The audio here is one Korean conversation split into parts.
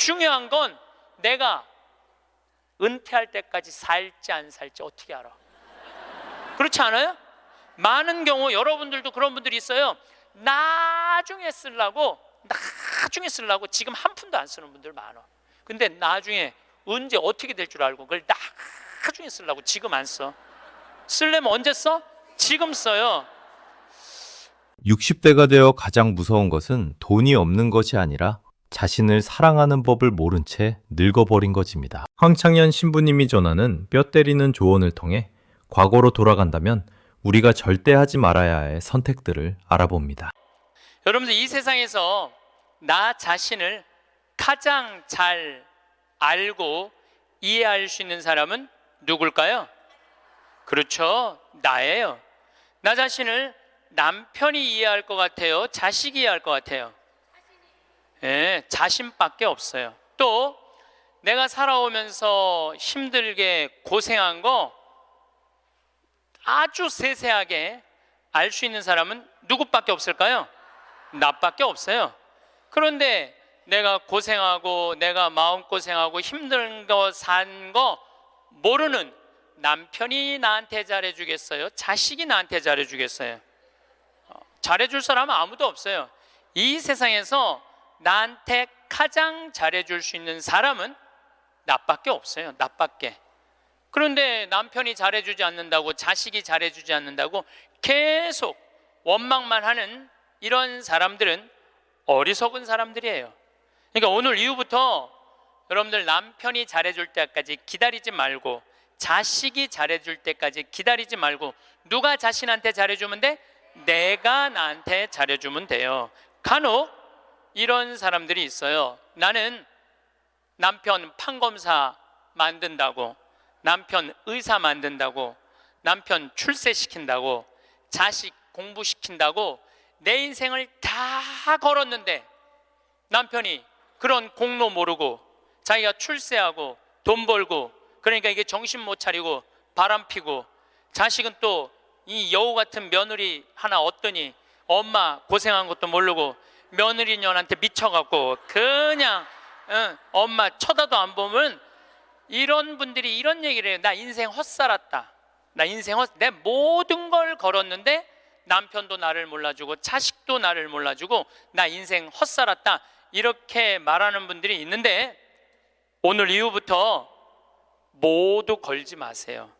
중요한 건 내가 은퇴할 때까지 살지 안 살지 어떻게 알아? 그렇지 않아요? 많은 경우 여러분들도 그런 분들이 있어요. 나중에 쓰려고 지금 한 푼도 안 쓰는 분들 많아. 근데 나중에 언제 어떻게 될 줄 알고 그걸 나중에 쓰려고 지금 안 써. 쓰려면 언제 써? 지금 써요. 60대가 되어 가장 무서운 것은 돈이 없는 것이 아니라 자신을 사랑하는 법을 모른 채 늙어버린 것입니다. 황창현 신부님이 전하는 뼈 때리는 조언을 통해 과거로 돌아간다면 우리가 절대 하지 말아야 할 선택들을 알아봅니다. 여러분들 이 세상에서 나 자신을 가장 잘 알고 이해할 수 있는 사람은 누굴까요? 그렇죠, 나예요. 나 자신을 남편이 이해할 것 같아요? 자식이 이해할 것 같아요? 자신밖에 없어요. 또 내가 살아오면서 힘들게 고생한 거 아주 세세하게 알 수 있는 사람은 누구밖에 없을까요? 나밖에 없어요. 그런데 내가 고생하고 내가 마음고생하고 힘든 거 산 거 모르는 남편이 나한테 잘해주겠어요? 자식이 나한테 잘해주겠어요? 잘해줄 사람은 아무도 없어요. 이 세상에서 나한테 가장 잘해줄 수 있는 사람은 나밖에 없어요. 나밖에. 그런데 남편이 잘해주지 않는다고, 자식이 잘해주지 않는다고 계속 원망만 하는 이런 사람들은 어리석은 사람들이에요. 그러니까 오늘 이후부터 여러분들 남편이 잘해줄 때까지 기다리지 말고, 자식이 잘해줄 때까지 기다리지 말고, 누가 자신한테 잘해주면 돼? 내가 나한테 잘해주면 돼요. 간혹 이런 사람들이 있어요. 나는 남편 판검사 만든다고, 남편 의사 만든다고, 남편 출세시킨다고, 자식 공부시킨다고 내 인생을 다 걸었는데 남편이 그런 공로 모르고 자기가 출세하고 돈 벌고, 그러니까 이게 정신 못 차리고 바람 피고, 자식은 또 이 여우 같은 며느리 하나 얻더니 엄마 고생한 것도 모르고 며느리년한테 미쳐갖고 그냥 엄마 쳐다도 안 보면, 이런 분들이 이런 얘기를 해요. 나 인생 헛살았다. 내 모든 걸 걸었는데 남편도 나를 몰라주고 자식도 나를 몰라주고 나 인생 헛살았다. 이렇게 말하는 분들이 있는데, 오늘 이후부터 모두 걸지 마세요.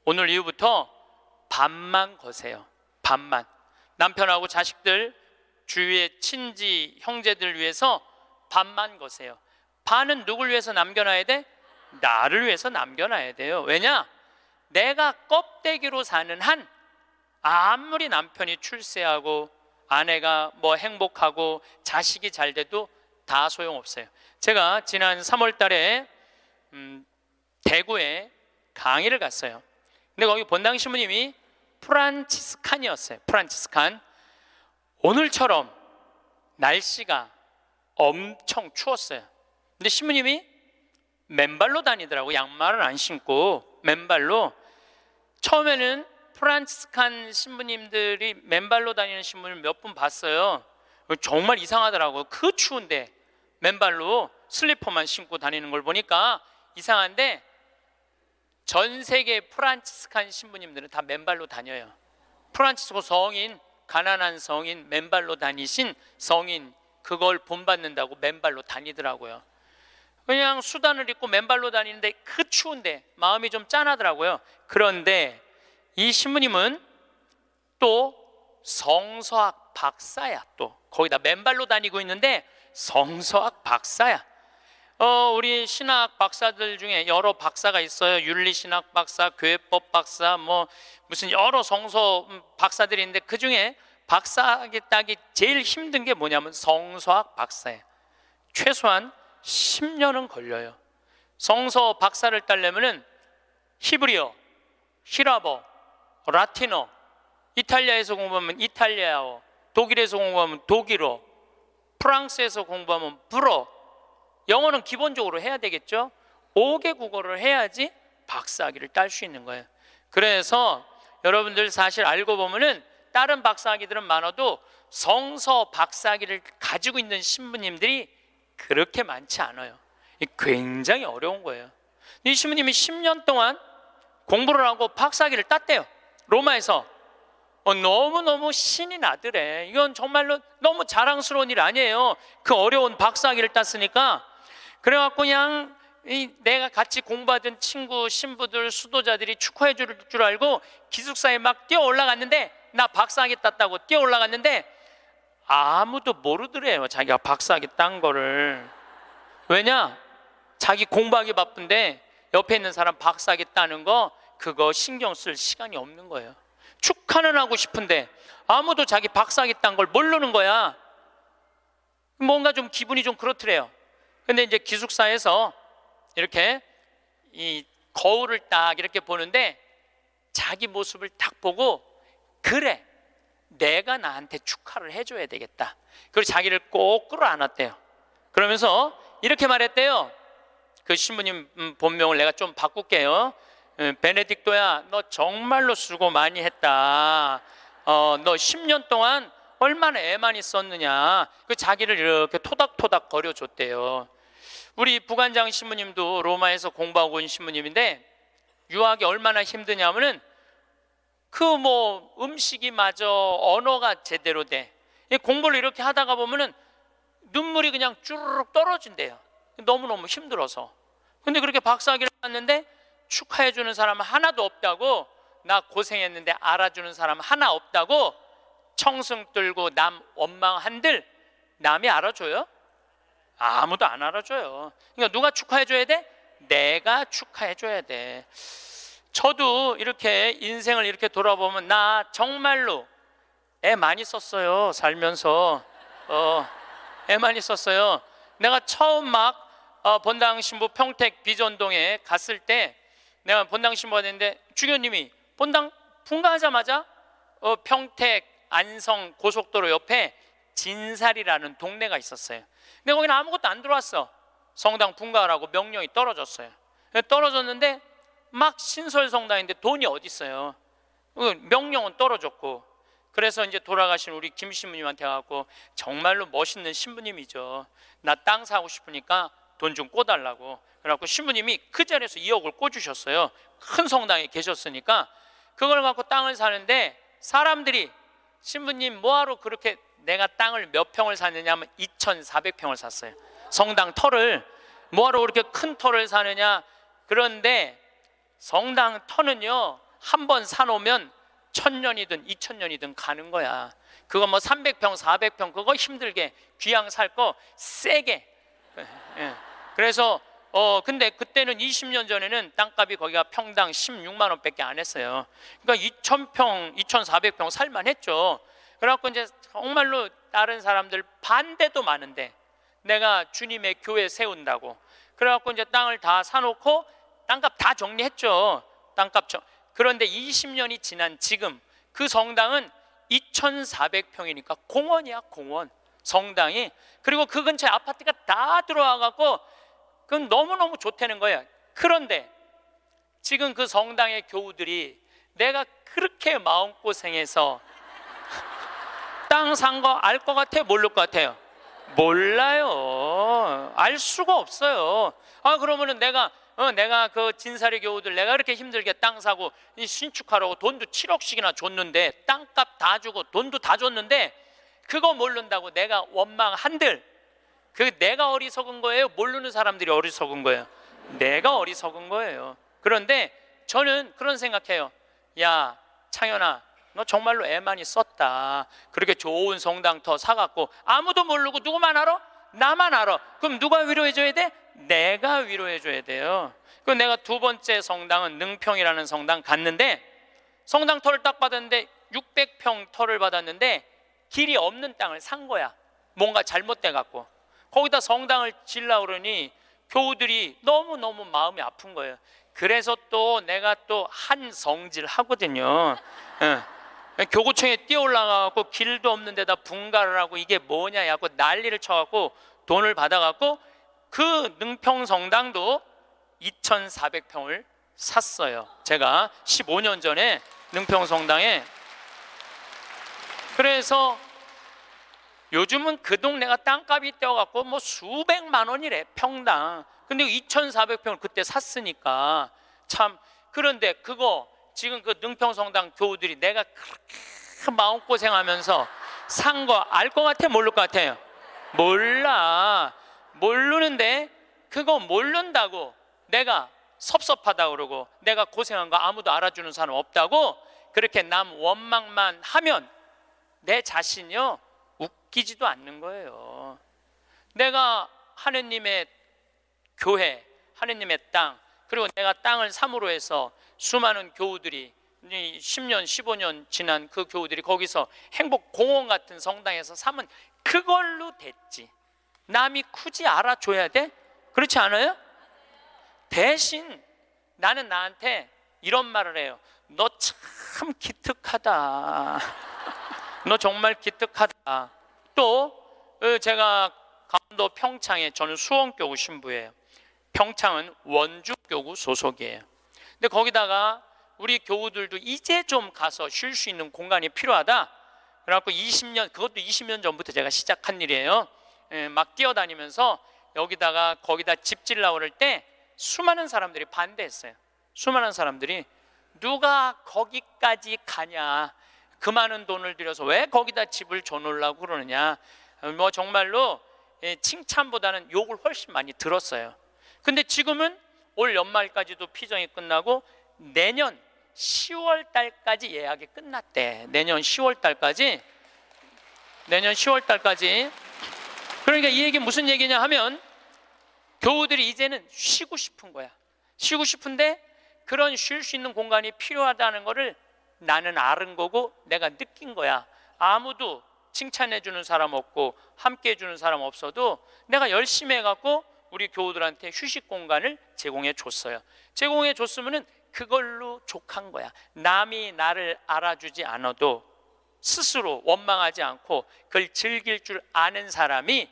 오늘 이후부터 반만 거세요. 반만. 남편하고 자식들, 주위의 친지 형제들 위해서 반만 거세요. 반은 누굴 위해서 남겨놔야 돼? 나를 위해서 남겨놔야 돼요. 왜냐? 내가 껍데기로 사는 한 아무리 남편이 출세하고 아내가 뭐 행복하고 자식이 잘 돼도 다 소용없어요. 제가 지난 3월 달에 대구에 강의를 갔어요. 근데 거기 본당 신부님이 프란치스칸이었어요. 프란치스칸. 오늘처럼 날씨가 엄청 추웠어요. 근데 신부님이 맨발로 다니더라고. 양말을 안 신고 맨발로. 처음에는 프란치스칸 신부님들이 맨발로 다니는 신부님을 몇 분 봤어요. 정말 이상하더라고요. 그 추운데 맨발로 슬리퍼만 신고 다니는 걸 보니까 이상한데, 전 세계 프란치스칸 신부님들은 다 맨발로 다녀요. 프란치스코 성인, 가난한 성인, 맨발로 다니신 성인, 그걸 본받는다고 맨발로 다니더라고요. 그냥 수단을 입고 맨발로 다니는데 그 추운데 마음이 좀 짠하더라고요. 그런데 이 신부님은 또 성서학 박사야. 또 거기다 맨발로 다니고 있는데 성서학 박사야. 우리 신학 박사들 중에 여러 박사가 있어요. 윤리신학 박사, 교회법 박사, 뭐 무슨 여러 성서 박사들이 있는데 그 중에 박사하기 따기 제일 힘든 게 뭐냐면 성서학 박사예요. 최소한 10년은 걸려요. 성서 박사를 따려면은 히브리어, 히라버, 라틴어, 이탈리아에서 공부하면 이탈리아어, 독일에서 공부하면 독일어, 프랑스에서 공부하면 불어, 영어는 기본적으로 해야 되겠죠. 5개 국어를 해야지 박사학위를 딸 수 있는 거예요. 그래서 여러분들 사실 알고 보면은 다른 박사학위들은 많아도 성서 박사학위를 가지고 있는 신부님들이 그렇게 많지 않아요. 굉장히 어려운 거예요. 이 신부님이 10년 동안 공부를 하고 박사학위를 땄대요. 로마에서. 너무너무 신이 나더래. 이건 정말로 너무 자랑스러운 일 아니에요. 그 어려운 박사학위를 땄으니까. 그래갖고 그냥 내가 같이 공부하던 친구, 신부들, 수도자들이 축하해 줄 줄 알고 기숙사에 막 뛰어 올라갔는데, 나 박사학위 땄다고 뛰어 올라갔는데 아무도 모르더래요, 자기가 박사학위 딴 거를. 왜냐? 자기 공부하기 바쁜데 옆에 있는 사람 박사학위 따는 거 그거 신경 쓸 시간이 없는 거예요. 축하는 하고 싶은데 아무도 자기 박사학위 딴 걸 모르는 거야. 뭔가 좀 기분이 좀 그렇더래요. 근데 이제 기숙사에서 이렇게 이 거울을 딱 이렇게 보는데 자기 모습을 딱 보고, 그래, 내가 나한테 축하를 해줘야 되겠다. 그리고 자기를 꼭 끌어안았대요. 그러면서 이렇게 말했대요. 그 신부님 본명을 내가 좀 바꿀게요. 베네딕토야, 너 정말로 수고 많이 했다. 너 10년 동안 얼마나 애 많이 썼느냐. 그 자기를 이렇게 토닥토닥 거려줬대요. 우리 부관장 신부님도 로마에서 공부하고 온 신부님인데 유학이 얼마나 힘드냐면은 그 뭐 음식이 마저 언어가 제대로 돼. 공부를 이렇게 하다가 보면은 눈물이 그냥 쭈르륵 떨어진대요. 너무너무 힘들어서. 근데 그렇게 박사학위를 땄는데 축하해주는 사람 하나도 없다고, 나 고생했는데 알아주는 사람 하나 없다고 청승 떨고 남 원망한들 남이 알아줘요? 아무도 안 알아줘요. 그러니까 누가 축하해줘야 돼? 내가 축하해줘야 돼. 저도 이렇게 인생을 이렇게 돌아보면 나 정말로 애 많이 썼어요. 살면서 애 많이 썼어요. 내가 처음 막 본당 신부 평택 비전동에 갔을 때 내가 본당 신부가 됐는데 주교님이 본당 분가하자마자 평택 안성 고속도로 옆에 진살이라는 동네가 있었어요. 근데 거기는 아무것도 안 들어왔어. 성당 분가하라고 명령이 떨어졌어요. 떨어졌는데 막 신설성당인데 돈이 어디 있어요. 명령은 떨어졌고. 그래서 이제 돌아가신 우리 김 신부님한테 가고, 정말로 멋있는 신부님이죠. 나 땅 사고 싶으니까 돈 좀 꿔달라고. 그래갖고 신부님이 그 자리에서 2억을 꿔주셨어요. 큰 성당에 계셨으니까. 그걸 갖고 땅을 사는데 사람들이 신부님 뭐하러 그렇게, 내가 땅을 몇 평을 샀느냐 하면 2,400평을 샀어요. 성당 터를. 뭐하러 그렇게 큰 터를 사느냐. 그런데 성당 터는요, 한 번 사놓으면 1,000년이든 2,000년이든 가는 거야. 그거 뭐 300평 400평 그거 힘들게 귀양 살 거 세게. 그래서 근데 그때는 20년 전에는 땅값이 거기가 평당 16만 원밖에 안 했어요. 그러니까 2,000평 2,400평 살만 했죠. 그래갖고 이제 정말로 다른 사람들 반대도 많은데 내가 주님의 교회 세운다고 그래갖고 이제 땅을 다 사놓고 땅값 다 정리했죠. 그런데 20년이 지난 지금 그 성당은 2,400평이니까 공원이야, 공원. 성당이. 그리고 그 근처에 아파트가 다 들어와 갖고 그건 너무너무 좋다는 거예요. 그런데 지금 그 성당의 교우들이 내가 그렇게 마음고생해서 땅 산 거 알 것 같아요? 모를 것 같아요? 몰라요. 알 수가 없어요. 그러면은 내가 그 진사리 교우들 내가 그렇게 힘들게 땅 사고 신축하라고 돈도 7억씩이나 줬는데, 땅값 다 주고 돈도 다 줬는데 그거 모른다고 내가 원망한들, 그 내가 어리석은 거예요? 모르는 사람들이 어리석은 거예요? 내가 어리석은 거예요. 그런데 저는 그런 생각해요. 야, 창현아, 너 정말로 애 많이 썼다. 그렇게 좋은 성당터 사갖고 아무도 모르고 누구만 알아? 나만 알아. 그럼 누가 위로해줘야 돼? 내가 위로해줘야 돼요. 그 내가 두 번째 성당은 능평이라는 성당 갔는데, 성당 터를 딱 받았는데 600평 터를 받았는데 길이 없는 땅을 산 거야. 뭔가 잘못돼 갖고 거기다 성당을 지으려고 그러니 교우들이 너무너무 마음이 아픈 거예요. 그래서 또 내가 또 한 성질 하거든요. 교구청에 뛰어 올라가갖고 길도 없는 데다 분가를 하고 이게 뭐냐 하고 난리를 쳐갖고 돈을 받아갖고 그 능평 성당도 2,400평을 샀어요. 제가 15년 전에 능평 성당에. 그래서 요즘은 그 동네가 땅값이 뛰어갖고 뭐 수백만 원이래 평당. 근데 2,400평을 그때 샀으니까 참. 그런데 그거 지금 그 능평성당 교우들이 내가 그렇게 마음고생하면서 산 거 알 것 같아, 모를 것 같아요? 몰라. 모르는데 그거 모른다고 내가 섭섭하다 그러고 내가 고생한 거 아무도 알아주는 사람 없다고 그렇게 남 원망만 하면 내 자신이요 웃기지도 않는 거예요. 내가 하느님의 교회, 하느님의 땅, 그리고 내가 땅을 삼으로 해서 수많은 교우들이 10년, 15년 지난 그 교우들이 거기서 행복공원 같은 성당에서 삼은 그걸로 됐지. 남이 굳이 알아줘야 돼? 그렇지 않아요? 대신 나는 나한테 이런 말을 해요. 너 참 기특하다. 너 정말 기특하다. 또 제가 강원도 평창에, 저는 수원교구 신부예요. 평창은 원주교구 소속이에요. 근데 거기다가 우리 교우들도 이제 좀 가서 쉴 수 있는 공간이 필요하다. 그래갖고 20년, 그것도 20년 전부터 제가 시작한 일이에요. 막 뛰어다니면서 여기다가 거기다 집 지으려고 그럴 때 수많은 사람들이 반대했어요. 수많은 사람들이 누가 거기까지 가냐, 그 많은 돈을 들여서 왜 거기다 집을 줘놓으려고 그러느냐, 뭐 정말로 칭찬보다는 욕을 훨씬 많이 들었어요. 근데 지금은 올 연말까지도 피정이 끝나고 내년 10월 달까지 예약이 끝났대. 내년 10월 달까지. 그러니까 이 얘기 무슨 얘기냐 하면 교우들이 이제는 쉬고 싶은 거야. 쉬고 싶은데 그런 쉴 수 있는 공간이 필요하다는 거를 나는 아는 거고 내가 느낀 거야. 아무도 칭찬해 주는 사람 없고 함께 해 주는 사람 없어도 내가 열심히 해갖고 우리 교우들한테 휴식 공간을 제공해 줬어요. 제공해 줬으면은 그걸로 족한 거야. 남이 나를 알아주지 않아도 스스로 원망하지 않고 그걸 즐길 줄 아는 사람이,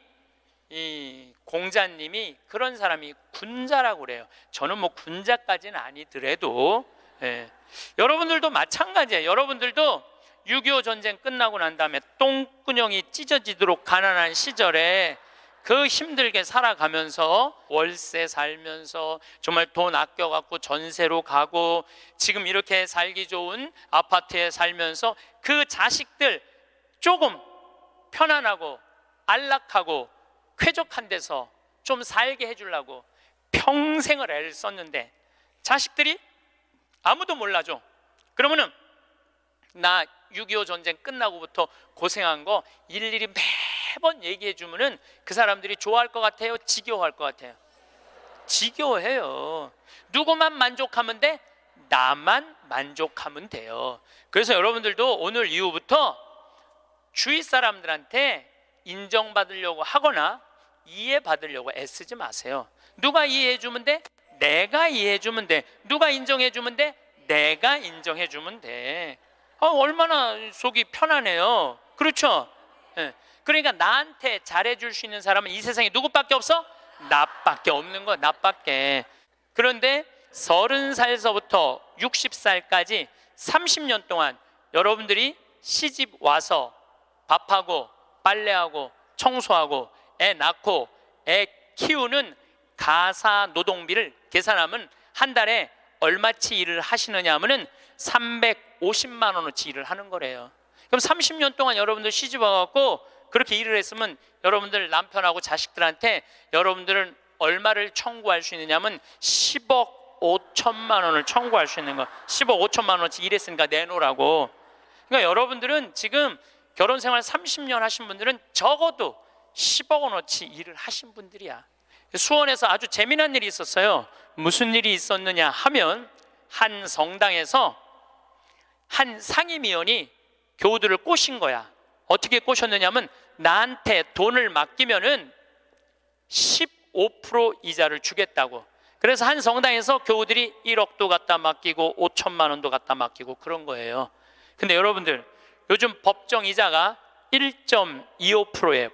이 공자님이 그런 사람이 군자라고 그래요. 저는 뭐 군자까지는 아니더라도 여러분들도 마찬가지예요. 여러분들도 6.25 전쟁 끝나고 난 다음에 똥구녕이 찢어지도록 가난한 시절에 그 힘들게 살아가면서 월세 살면서 정말 돈 아껴갖고 전세로 가고 지금 이렇게 살기 좋은 아파트에 살면서 그 자식들 조금 편안하고 안락하고 쾌적한 데서 좀 살게 해주려고 평생을 애를 썼는데 자식들이 아무도 몰라줘. 그러면은 나 6.25 전쟁 끝나고부터 고생한 거 일일이 매번 얘기해 주면은 그 사람들이 좋아할 것 같아요? 지겨워할 것 같아요? 지겨워해요. 누구만 만족하면 돼? 나만 만족하면 돼요. 그래서 여러분들도 오늘 이후부터 주위 사람들한테 인정받으려고 하거나 이해받으려고 애쓰지 마세요. 누가 이해해 주면 돼? 내가 이해해 주면 돼. 누가 인정해 주면 돼? 내가 인정해 주면 돼. 얼마나 속이 편하네요. 그렇죠? 그러니까 나한테 잘해줄 수 있는 사람은 이 세상에 누구밖에 없어? 나밖에 없는 거야. 나밖에. 그런데 30살서부터 60살까지 30년 동안 여러분들이 시집 와서 밥하고 빨래하고 청소하고 애 낳고 애 키우는 가사 노동비를 계산하면 한 달에 얼마치 일을 하시느냐 하면은 350만 원어치 일을 하는 거래요. 그럼 30년 동안 여러분들 시집 와갖고 그렇게 일을 했으면 여러분들 남편하고 자식들한테 여러분들은 얼마를 청구할 수 있느냐면 10억 5천만 원을 청구할 수 있는 거. 10억 5천만 원어치 일했으니까 내놓으라고. 그러니까 여러분들은 지금 결혼 생활 30년 하신 분들은 적어도 10억 원어치 일을 하신 분들이야. 수원에서 아주 재미난 일이 있었어요. 무슨 일이 있었느냐 하면 한 성당에서 한 상임위원이 교우들을 꼬신 거야. 어떻게 꼬셨느냐면 나한테 돈을 맡기면은 15% 이자를 주겠다고. 그래서 한 성당에서 교우들이 1억도 갖다 맡기고 5천만 원도 갖다 맡기고 그런 거예요. 근데 여러분들 요즘 법정이자가 1.25%예요.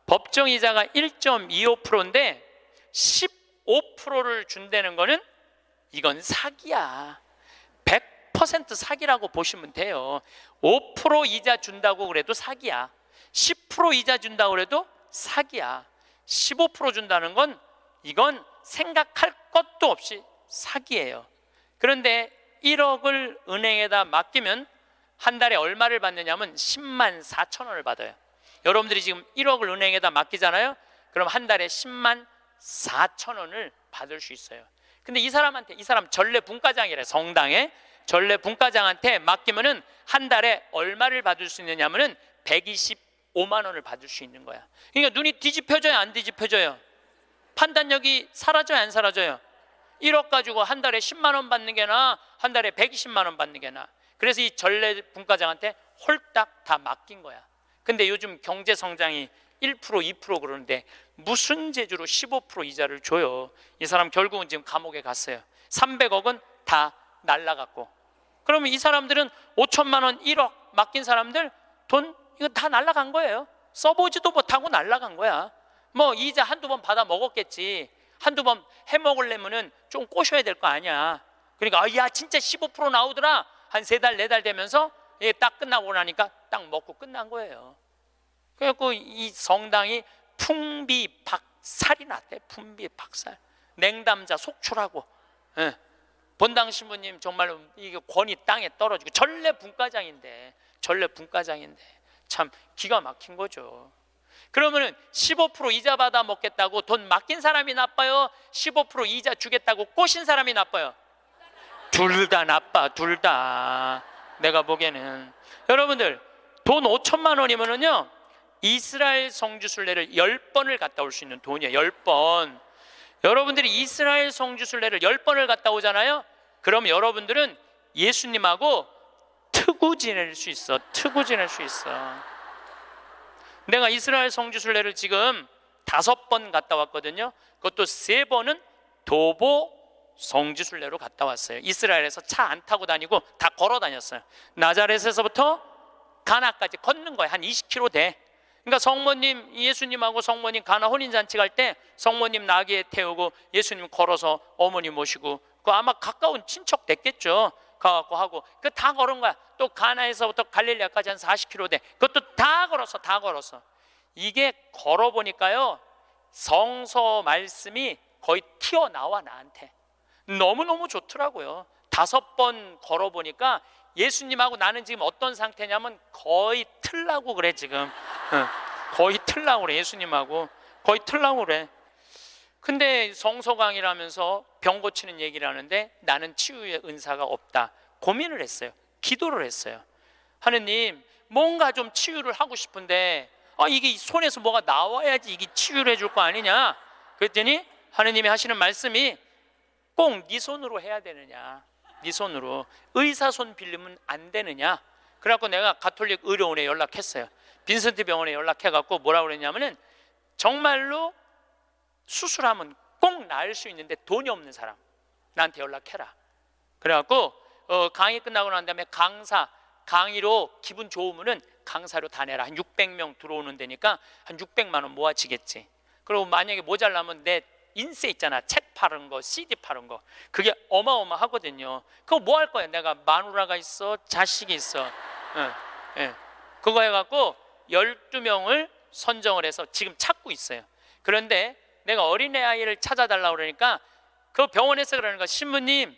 법정이자가 1.25%인데 15%를 준다는 거는 이건 사기야. 100% 사기라고 보시면 돼요. 5% 이자 준다고 그래도 사기야. 10% 이자 준다고 그래도 사기야. 15% 준다는 건 이건 생각할 것도 없이 사기예요. 그런데 1억을 은행에다 맡기면 한 달에 얼마를 받느냐면 10만 4천 원을 받아요. 여러분들이 지금 1억을 은행에다 맡기잖아요. 그럼 한 달에 10만 4천 원을 받을 수 있어요. 근데 이 사람 전례 분과장이래. 성당에 전례 분과장한테 맡기면은 한 달에 얼마를 받을 수 있느냐면은 125만 원을 받을 수 있는 거야. 그러니까 눈이 뒤집혀져요, 안 뒤집혀져요? 판단력이 사라져요, 안 사라져요? 1억 가지고 한 달에 10만 원 받는 게 나아, 한 달에 120만 원 받는 게 나아. 그래서 이 전례 분과장한테 홀딱 다 맡긴 거야. 근데 요즘 경제 성장이 1% 2% 그러는데 무슨 재주로 15% 이자를 줘요? 이 사람 결국은 지금 감옥에 갔어요. 300억은 다 날라갔고. 그러면 이 사람들은 5천만 원, 1억 맡긴 사람들 돈 이거 다 날라간 거예요. 써보지도 못하고 날라간 거야. 뭐 이자 한두 번 받아 먹었겠지. 한두 번 해먹으려면은 좀 꼬셔야 될 거 아니야. 그러니까 야 진짜 15% 나오더라. 한 3달 4달 되면서 딱 끝나고 나니까 딱 먹고 끝난 거예요. 그래갖고 이 성당이 풍비박살이 났대. 풍비박살. 냉담자 속출하고. 본당 신부님 정말로 이게 권위 땅에 떨어지고 전례 분과장인데 참 기가 막힌 거죠. 그러면은 15% 이자 받아 먹겠다고 돈 맡긴 사람이 나빠요? 15% 이자 주겠다고 꼬신 사람이 나빠요? 둘 다 나빠. 둘 다. 내가 보기에는 여러분들 돈 5천만 원이면은요 이스라엘 성지순례를 10번을 갔다 올 수 있는 돈이에요. 10번. 여러분들이 이스라엘 성지순례를 10번을 갔다 오잖아요. 그럼 여러분들은 예수님하고 트고 지낼 수 있어. 트고 지낼 수 있어. 내가 이스라엘 성지순례를 지금 5번 갔다 왔거든요. 그것도 3번은 도보 성지순례로 갔다 왔어요. 이스라엘에서 차 안 타고 다니고 다 걸어 다녔어요. 나자렛에서부터 가나까지 걷는 거예요. 한 20km 돼. 그러니까 성모님, 예수님하고 성모님 가나 혼인잔치 갈 때 성모님 나귀에 태우고 예수님 걸어서 어머니 모시고 그 아마 가까운 친척 됐겠죠. 가갖고 하고 그 다 걸은 거야. 또 가나에서부터 갈릴리아까지 한 40km 돼. 그것도 다 걸었어. 이게 걸어보니까요 성서 말씀이 거의 튀어나와 나한테. 너무너무 좋더라고요. 5번 걸어보니까 예수님하고 나는 지금 어떤 상태냐면 거의 틀라고 그래 지금. 거의 틀라고 그래. 예수님하고 거의 틀라고 그래. 근데 성서강이라면서 병 고치는 얘기를 하는데 나는 치유의 은사가 없다. 고민을 했어요. 기도를 했어요. 하느님 뭔가 좀 치유를 하고 싶은데 이게 손에서 뭐가 나와야지 이게 치유를 해줄 거 아니냐. 그랬더니 하느님이 하시는 말씀이 꼭 네 손으로 해야 되느냐. 네 손으로. 의사 손 빌리면 안 되느냐. 그래갖고 내가 가톨릭 의료원에 연락했어요. 빈센트 병원에 연락해갖고 뭐라고 그랬냐면은 정말로 수술하면 꼭 나을 수 있는데 돈이 없는 사람 나한테 연락해라. 그래갖고 강의 끝나고 난 다음에 강의로 기분 좋으면은 강사료 다 내라. 한 600명 들어오는 데니까 한 600만 원 모아지겠지. 그리고 만약에 모자라면 내 인쇄 있잖아. 책 파는 거, CD 파는 거. 그게 어마어마하거든요. 그거 뭐 할 거야? 내가 마누라가 있어, 자식이 있어. 그거 해갖고 12명을 선정을 해서 지금 찾고 있어요. 그런데 내가 어린아이를 찾아달라고 그러니까 그 병원에서 그러는 거야. 신부님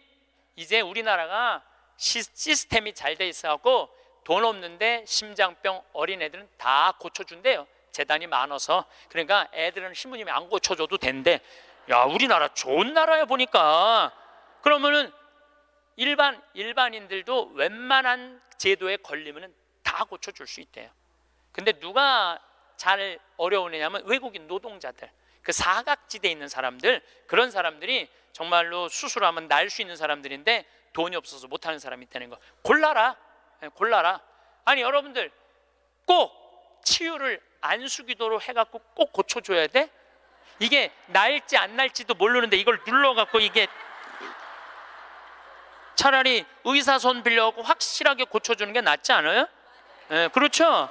이제 우리나라가 시스템이 잘 돼 있어갖고 돈 없는데 심장병 어린애들은 다 고쳐준대요. 재단이 많아서. 그러니까 애들은 신부님이 안 고쳐줘도 된대. 야 우리나라 좋은 나라야 보니까. 그러면은 일반인들도 웬만한 제도에 걸리면은 다 고쳐줄 수 있대요. 근데 누가 잘 어려우냐면 외국인 노동자들, 그 사각지대에 있는 사람들, 그런 사람들이 정말로 수술하면 날 수 있는 사람들인데 돈이 없어서 못하는 사람이 있다는 거. 골라라. 아니 여러분들 꼭 치유를 안수기도로 해갖고 꼭 고쳐줘야 돼? 이게 날지 안 날지도 모르는데 이걸 눌러갖고 이게 차라리 의사 손 빌려갖고 확실하게 고쳐주는 게 낫지 않아요? 그렇죠?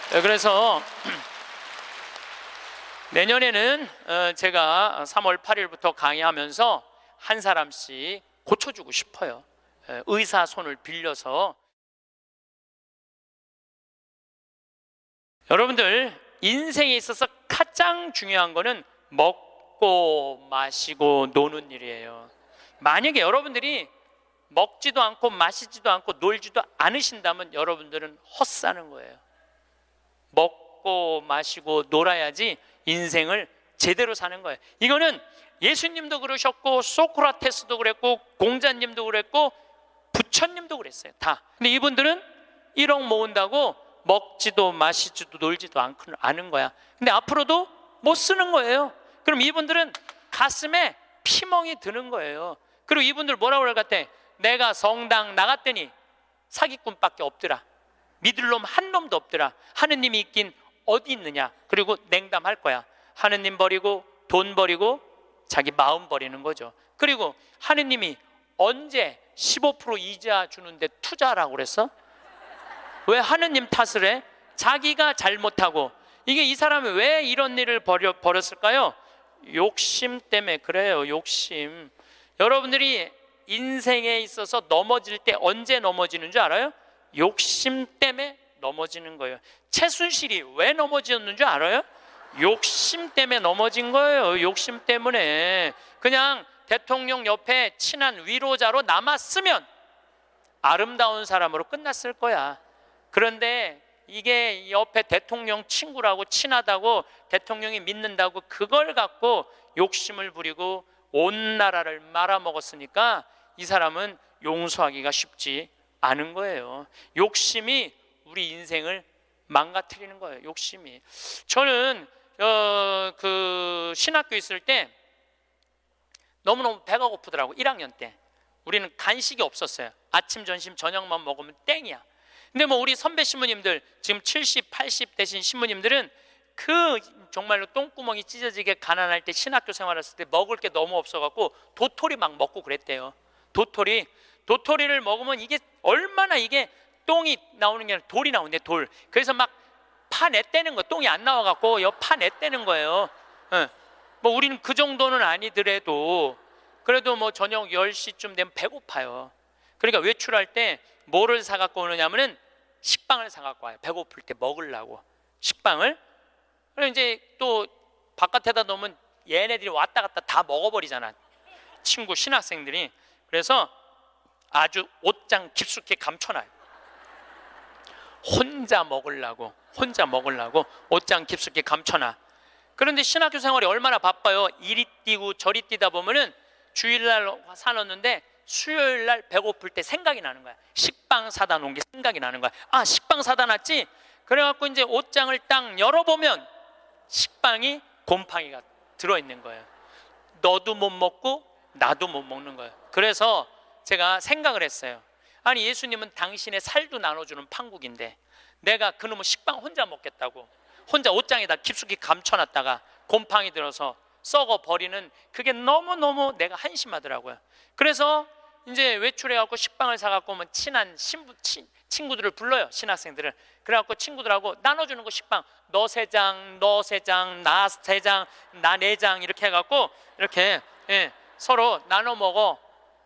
그래서 내년에는 제가 3월 8일부터 강의하면서 한 사람씩 고쳐주고 싶어요. 의사 손을 빌려서 여러분들 인생에 있어서 가장 중요한 거는 먹고 마시고 노는 일이에요. 만약에 여러분들이 먹지도 않고 마시지도 않고 놀지도 않으신다면 여러분들은 헛사는 거예요. 먹고 마시고 놀아야지 인생을 제대로 사는 거예요. 이거는 예수님도 그러셨고 소크라테스도 그랬고 공자님도 그랬고 부처님도 그랬어요. 다. 근데 이분들은 1억 모은다고 먹지도 마시지도 놀지도 않은 거야. 근데 앞으로도 못 쓰는 거예요. 그럼 이분들은 가슴에 피멍이 드는 거예요. 그리고 이분들 뭐라고 그럴 것 같아? 내가 성당 나갔더니 사기꾼밖에 없더라. 믿을 놈 한 놈도 없더라. 하느님이 있긴 어디 있느냐. 그리고 냉담할 거야. 하느님 버리고 돈 버리고 자기 마음 버리는 거죠. 그리고 하느님이 언제 15% 이자 주는데 투자라고 그랬어? 왜 하느님 탓을 해? 자기가 잘못하고. 이게 이 사람이 왜 이런 일을 벌였을까요? 욕심 때문에 그래요. 욕심. 여러분들이 인생에 있어서 넘어질 때 언제 넘어지는 줄 알아요? 욕심 때문에 넘어지는 거예요. 최순실이 왜 넘어졌는 줄 알아요? 욕심 때문에 넘어진 거예요. 욕심 때문에. 그냥 대통령 옆에 친한 위로자로 남았으면 아름다운 사람으로 끝났을 거야. 그런데 이게 옆에 대통령 친구라고 친하다고 대통령이 믿는다고 그걸 갖고 욕심을 부리고 온 나라를 말아먹었으니까 이 사람은 용서하기가 쉽지 않은 거예요. 욕심이 우리 인생을 망가뜨리는 거예요. 욕심이. 저는 그 신학교 있을 때 너무너무 배가 고프더라고. 1학년 때 우리는 간식이 없었어요. 아침, 점심, 저녁만 먹으면 땡이야. 근데 뭐 우리 선배 신부님들 지금 70, 80 되신 신부님들은 그 정말로 똥구멍이 찢어지게 가난할 때 신학교 생활했을 때 먹을 게 너무 없어갖고 도토리 막 먹고 그랬대요. 도토리를 먹으면 이게 얼마나 이게 똥이 나오는 게 아니라 돌이 나오는데 돌. 그래서 막 파냈다는 거. 똥이 안 나와갖고 파냈다는 거예요. 뭐 우리는 그 정도는 아니더라도 그래도 뭐 저녁 10시쯤 되면 배고파요. 그러니까 외출할 때 뭐를 사갖고 오느냐면은 식빵을 사갖고 와요. 배고플 때 먹으려고 식빵을. 그리고 이제 또 바깥에다 놓으면 얘네들이 왔다 갔다 다 먹어버리잖아. 친구 신학생들이. 그래서 아주 옷장 깊숙이 감춰놔요. 혼자 먹으려고 옷장 깊숙이 감춰놔. 그런데 신학교 생활이 얼마나 바빠요. 이리 뛰고 저리 뛰다 보면은 주일날 사놓는데 수요일날 배고플 때 생각이 나는 거야. 식빵 사다 놓은 게 생각이 나는 거야. 아, 식빵 사다 놨지? 그래갖고 이제 옷장을 딱 열어보면 식빵이 곰팡이가 들어있는 거예요. 너도 못 먹고 나도 못 먹는 거예요. 그래서 제가 생각을 했어요. 아니, 예수님은 당신의 살도 나눠주는 판국인데 내가 그놈의 식빵 혼자 먹겠다고 혼자 옷장에다 깊숙이 감춰놨다가 곰팡이 들어서 썩어 버리는 그게 너무너무 내가 한심하더라고요. 그래서 이제 외출해갖고 식빵을 사갖고 오면 친한 친구들을 불러요. 신학생들을. 그래갖고 친구들하고 나눠주는 거. 식빵 너 3장, 너 3장, 나 3장, 나 4장 이렇게 해갖고 이렇게 서로 나눠 먹어.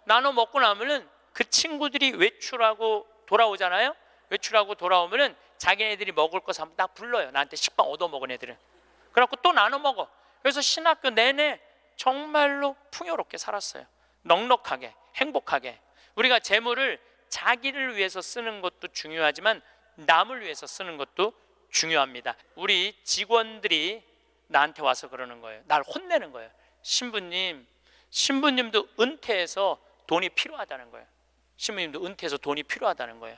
나눠 먹고 나면은 그 친구들이 외출하고 돌아오잖아요. 외출하고 돌아오면은 자기네들이 먹을 거 사면 다 불러요. 나한테 식빵 얻어먹은 애들은. 그래갖고 또 나눠 먹어. 그래서 신학교 내내 정말로 풍요롭게 살았어요. 넉넉하게, 행복하게. 우리가 재물을 자기를 위해서 쓰는 것도 중요하지만 남을 위해서 쓰는 것도 중요합니다. 우리 직원들이 나한테 와서 그러는 거예요. 날 혼내는 거예요. 신부님도 은퇴해서 돈이 필요하다는 거예요. 신부님도 은퇴해서 돈이 필요하다는 거예요.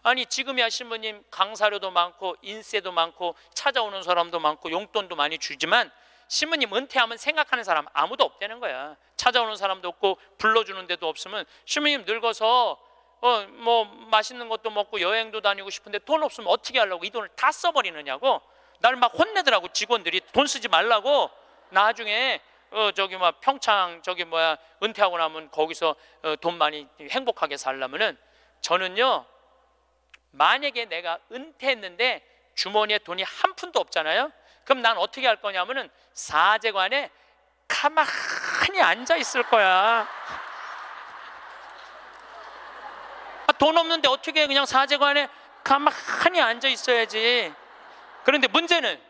아니, 지금이야 신부님 강사료도 많고 인세도 많고 찾아오는 사람도 많고 용돈도 많이 주지만 신부님 은퇴하면 생각하는 사람 아무도 없다는 거야. 찾아오는 사람도 없고 불러주는 데도 없으면 신부님 늙어서 뭐 맛있는 것도 먹고 여행도 다니고 싶은데 돈 없으면 어떻게 하려고 이 돈을 다 써버리느냐고 나를 막 혼내더라고. 직원들이 돈 쓰지 말라고. 나중에 저기 막 평창 은퇴하고 나면 거기서 돈 많이 행복하게 살려면은 저는요, 만약에 내가 은퇴했는데 주머니에 돈이 한 푼도 없잖아요. 그럼 난 어떻게 할 거냐면은 사제관에 가만히 앉아 있을 거야. 돈 없는데 어떻게 그냥 사제관에 가만히 앉아 있어야지. 그런데 문제는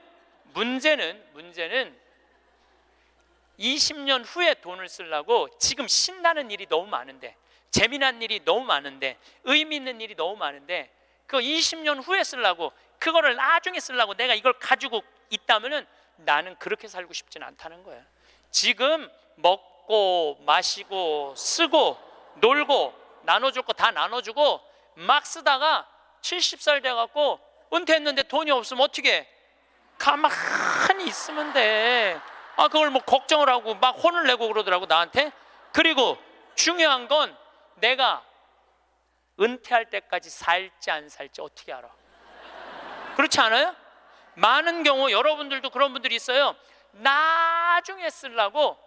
20년 후에 돈을 쓰려고 지금 신나는 일이 너무 많은데, 재미난 일이 너무 많은데, 의미 있는 일이 너무 많은데, 그 20년 후에 쓰려고, 그거를 나중에 쓰려고 내가 이걸 가지고 있다면은 나는 그렇게 살고 싶지는 않다는 거예요. 지금 먹고 마시고 쓰고 놀고 나눠줄 거 다 나눠주고 막 쓰다가 70살 돼갖고 은퇴했는데 돈이 없으면 어떻게 해? 가만히 있으면 돼. 그걸 뭐 걱정을 하고 막 혼을 내고 그러더라고 나한테. 그리고 중요한 건 내가 은퇴할 때까지 살지 안 살지 어떻게 알아? 그렇지 않아요? 많은 경우 여러분들도 그런 분들이 있어요. 나중에 쓰려고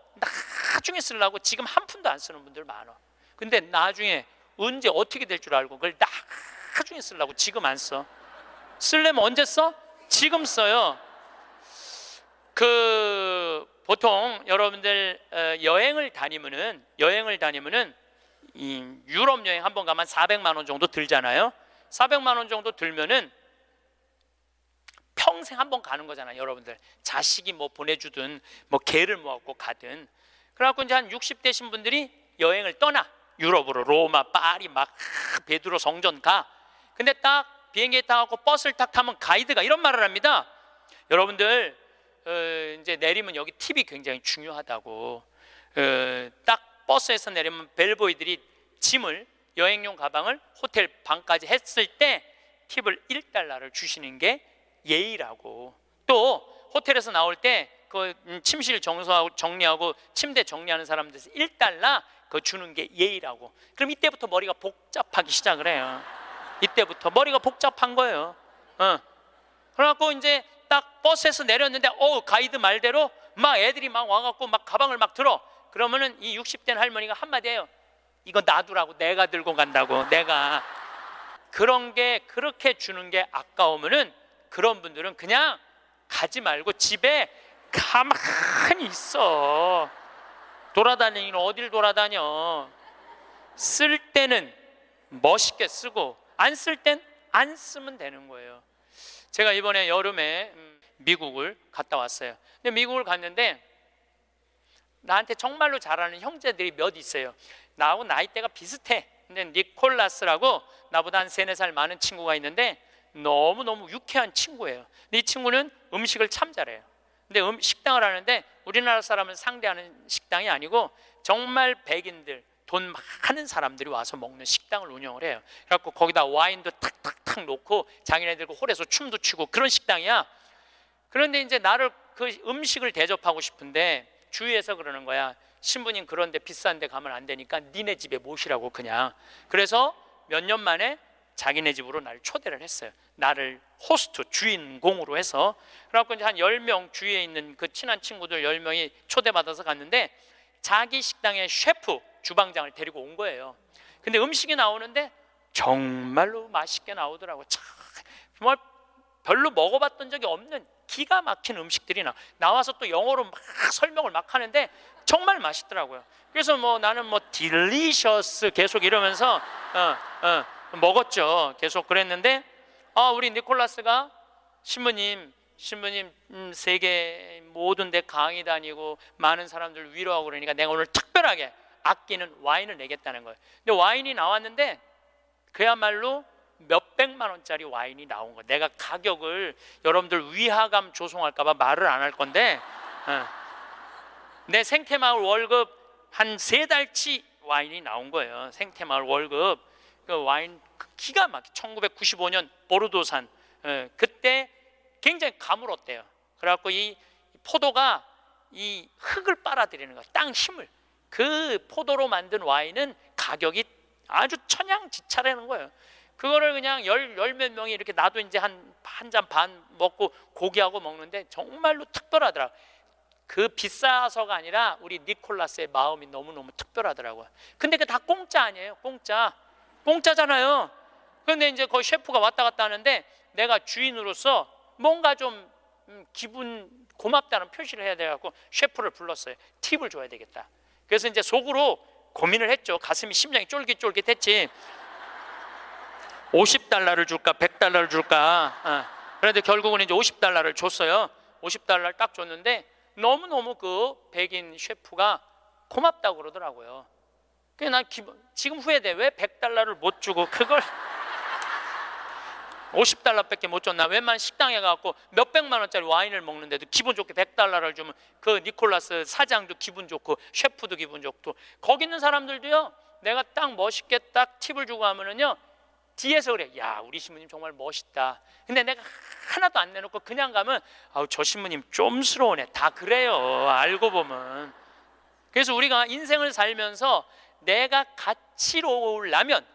지금 한 푼도 안 쓰는 분들 많아. 근데 나중에 언제 어떻게 될 줄 알고 그걸 나중에 쓰려고 지금 안 써. 쓰려면 언제 써? 지금 써요. 보통 여러분들 여행을 다니면은 이 유럽 여행 한번 가면 400만 원 정도 들잖아요. 400만 원 정도 들면은 평생 한번 가는 거잖아요. 여러분들 자식이 뭐 보내주든 뭐 개를 모아갖고 가든. 그래갖고 이제 한 60대 신분들이 여행을 떠나. 유럽으로 로마, 파리 막 베드로 성전 가. 근데 딱 비행기에 타갖고 버스를 딱 타면 가이드가 이런 말을 합니다. 여러분들 이제 내리면 여기 팁이 굉장히 중요하다고. 딱 버스에서 내리면 벨보이들이 짐을, 여행용 가방을 호텔 방까지 했을 때 팁을 1달러를 주시는 게 예의라고. 또 호텔에서 나올 때 그 침실 정리하고 침대 정리하는 사람들에서 1달러 그거 주는 게 예의라고. 그럼 이때부터 머리가 복잡하기 시작을 해요. 이때부터 머리가 복잡한 거예요. 그래갖고 이제 딱 버스에서 내렸는데 가이드 말대로 막 애들이 막 와갖고 막 가방을 막 들어. 그러면은 이 60대 할머니가 한마디 해요. 이거 놔두라고. 내가 들고 간다고. 내가. 그런 게 그렇게 주는 게 아까우면은 그런 분들은 그냥 가지 말고 집에 가만히 있어. 돌아다니는 어딜 돌아다녀. 쓸 때는 멋있게 쓰고 안 쓸 땐 안 쓰면 되는 거예요. 제가 이번에 여름에 미국을 갔다 왔어요. 근데 미국을 갔는데 나한테 정말로 잘하는 형제들이 몇 있어요. 나하고 나이대가 비슷해. 근데 니콜라스라고 나보다 한 3-4살 많은 친구가 있는데 너무너무 유쾌한 친구예요. 근데 이 친구는 음식을 참 잘해요. 근데 식당을 하는데 우리나라 사람을 상대하는 식당이 아니고 정말 백인들, 돈 많은 사람들이 와서 먹는 식당을 운영을 해요. 그래갖고 거기다 와인도 탁탁탁 놓고 자기네들고 홀에서 춤도 추고 그런 식당이야. 그런데 이제 나를 그 음식을 대접하고 싶은데 주위에서 그러는 거야. 신부님 그런데 비싼 데 가면 안 되니까 니네 집에 모시라고 그냥. 그래서 몇 년 만에 자기네 집으로 나를 초대를 했어요. 나를 호스트, 주인공으로 해서. 그래갖고 이제 한 10명 주위에 있는 그 친한 친구들 10명이 초대받아서 갔는데 자기 식당의 셰프, 주방장을 데리고 온 거예요. 근데 음식이 나오는데 정말로 맛있게 나오더라고. 정말 별로 먹어봤던 적이 없는 기가 막힌 음식들이 나와서 또 영어로 막 설명을 막 하는데 정말 맛있더라고요. 그래서 뭐 나는 뭐 딜리셔스 계속 이러면서 먹었죠. 계속 그랬는데 우리 니콜라스가 신부님 세계 모든 데 강의 다니고 많은 사람들 위로하고 그러니까 내가 오늘 특별하게 아끼는 와인을 내겠다는 거예요. 근데 와인이 나왔는데 그야말로 몇백만 원짜리 와인이 나온 거예요. 내가 가격을 여러분들 위화감 조성할까 봐 말을 안 할 건데 내 생태마을 월급 한 3달치 와인이 나온 거예요. 생태마을 월급. 그 와인 기가 막히 1995년 보르도산. 그때 굉장히 가물었대요. 그래갖고 이 포도가 이 흙을 빨아들이는 거야. 땅 힘을. 그 포도로 만든 와인은 가격이 아주 천양지차라는 거예요. 그거를 그냥 열몇 명이 이렇게 나도 이제 한 잔 반 먹고 고기하고 먹는데 정말로 특별하더라. 그 비싸서가 아니라 우리 니콜라스의 마음이 너무너무 특별하더라고요. 근데 그 다 공짜 아니에요. 공짜잖아요. 그런데 이제 거기 셰프가 왔다 갔다 하는데 내가 주인으로서 뭔가 좀 기분 고맙다는 표시를 해야 돼갖고 셰프를 불렀어요. 팁을 줘야 되겠다. 그래서 이제 속으로 고민을 했죠. 가슴이 심장이 쫄깃쫄깃했지. $50를 줄까 100달러를 줄까. 그런데 결국은 이제 $50를 줬어요. $50를 딱 줬는데 너무너무 그 백인 셰프가 고맙다고 그러더라고요. 그래서 난 지금 후회돼. 왜 $100를 못 주고 그걸 $50밖에 못 줬나? 웬만한 식당에 가고 몇백만 원짜리 와인을 먹는데도 기분 좋게 $100를 주면 그 니콜라스 사장도 기분 좋고 셰프도 기분 좋고 거기 있는 사람들도요, 내가 딱 멋있게 딱 팁을 주고 하면은요, 뒤에서 그래. 야, 우리 신부님 정말 멋있다. 근데 내가 하나도 안 내놓고 그냥 가면 아우, 저 신부님 좀스러우네. 다 그래요. 알고 보면. 그래서 우리가 인생을 살면서 내가 가치로우려면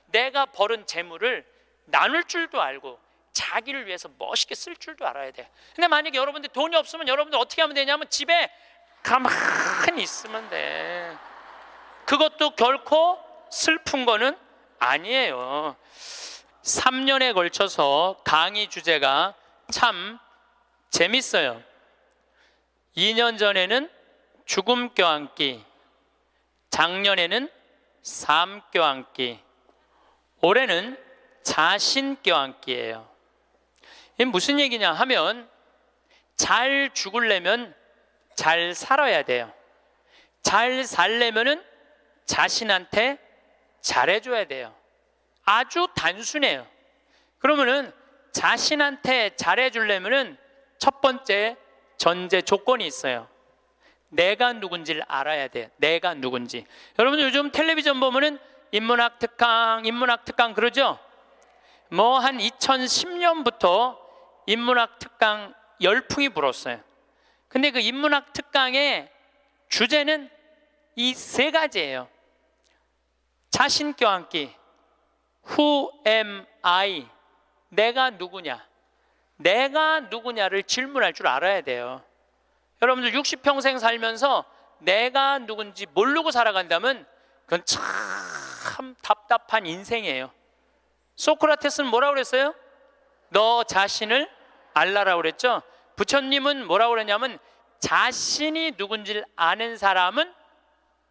내가 벌은 재물을 나눌 줄도 알고 자기를 위해서 멋있게 쓸 줄도 알아야 돼. 근데 만약에 여러분들 돈이 없으면 여러분들 어떻게 하면 되냐면 집에 가만히 있으면 돼. 그것도 결코 슬픈 거는 아니에요. 3년에 걸쳐서 강의 주제가 참 재밌어요. 2년 전에는 죽음 껴안기, 작년에는 삶 껴안기, 올해는 자신 껴안기예요. 이게 무슨 얘기냐 하면 잘 죽으려면 잘 살아야 돼요. 잘 살려면은 자신한테 잘해줘야 돼요. 아주 단순해요. 그러면은 자신한테 잘해주려면은 첫 번째 전제 조건이 있어요. 내가 누군지를 알아야 돼요. 내가 누군지. 여러분 요즘 텔레비전 보면은 인문학 특강 그러죠? 뭐 한 2010년부터 인문학 특강 열풍이 불었어요. 근데 그 인문학 특강의 주제는 이 세 가지예요. 자신 껴안기, Who am I? 내가 누구냐? 내가 누구냐를 질문할 줄 알아야 돼요. 여러분들 60평생 살면서 내가 누군지 모르고 살아간다면 그건 참 답답한 인생이에요. 소크라테스는 뭐라고 그랬어요? 너 자신을 알라라고 그랬죠? 부처님은 뭐라고 그랬냐면 자신이 누군지를 아는 사람은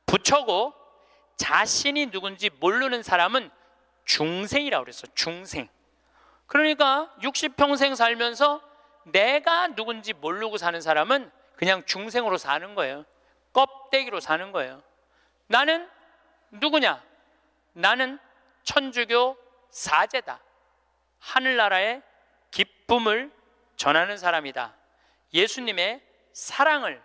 부처고 자신이 누군지 모르는 사람은 중생이라고 그랬어요. 중생. 그러니까 60평생 살면서 내가 누군지 모르고 사는 사람은 그냥 중생으로 사는 거예요. 껍데기로 사는 거예요. 나는 누구냐? 나는 천주교 사제다. 하늘나라의 기쁨을 전하는 사람이다. 예수님의 사랑을,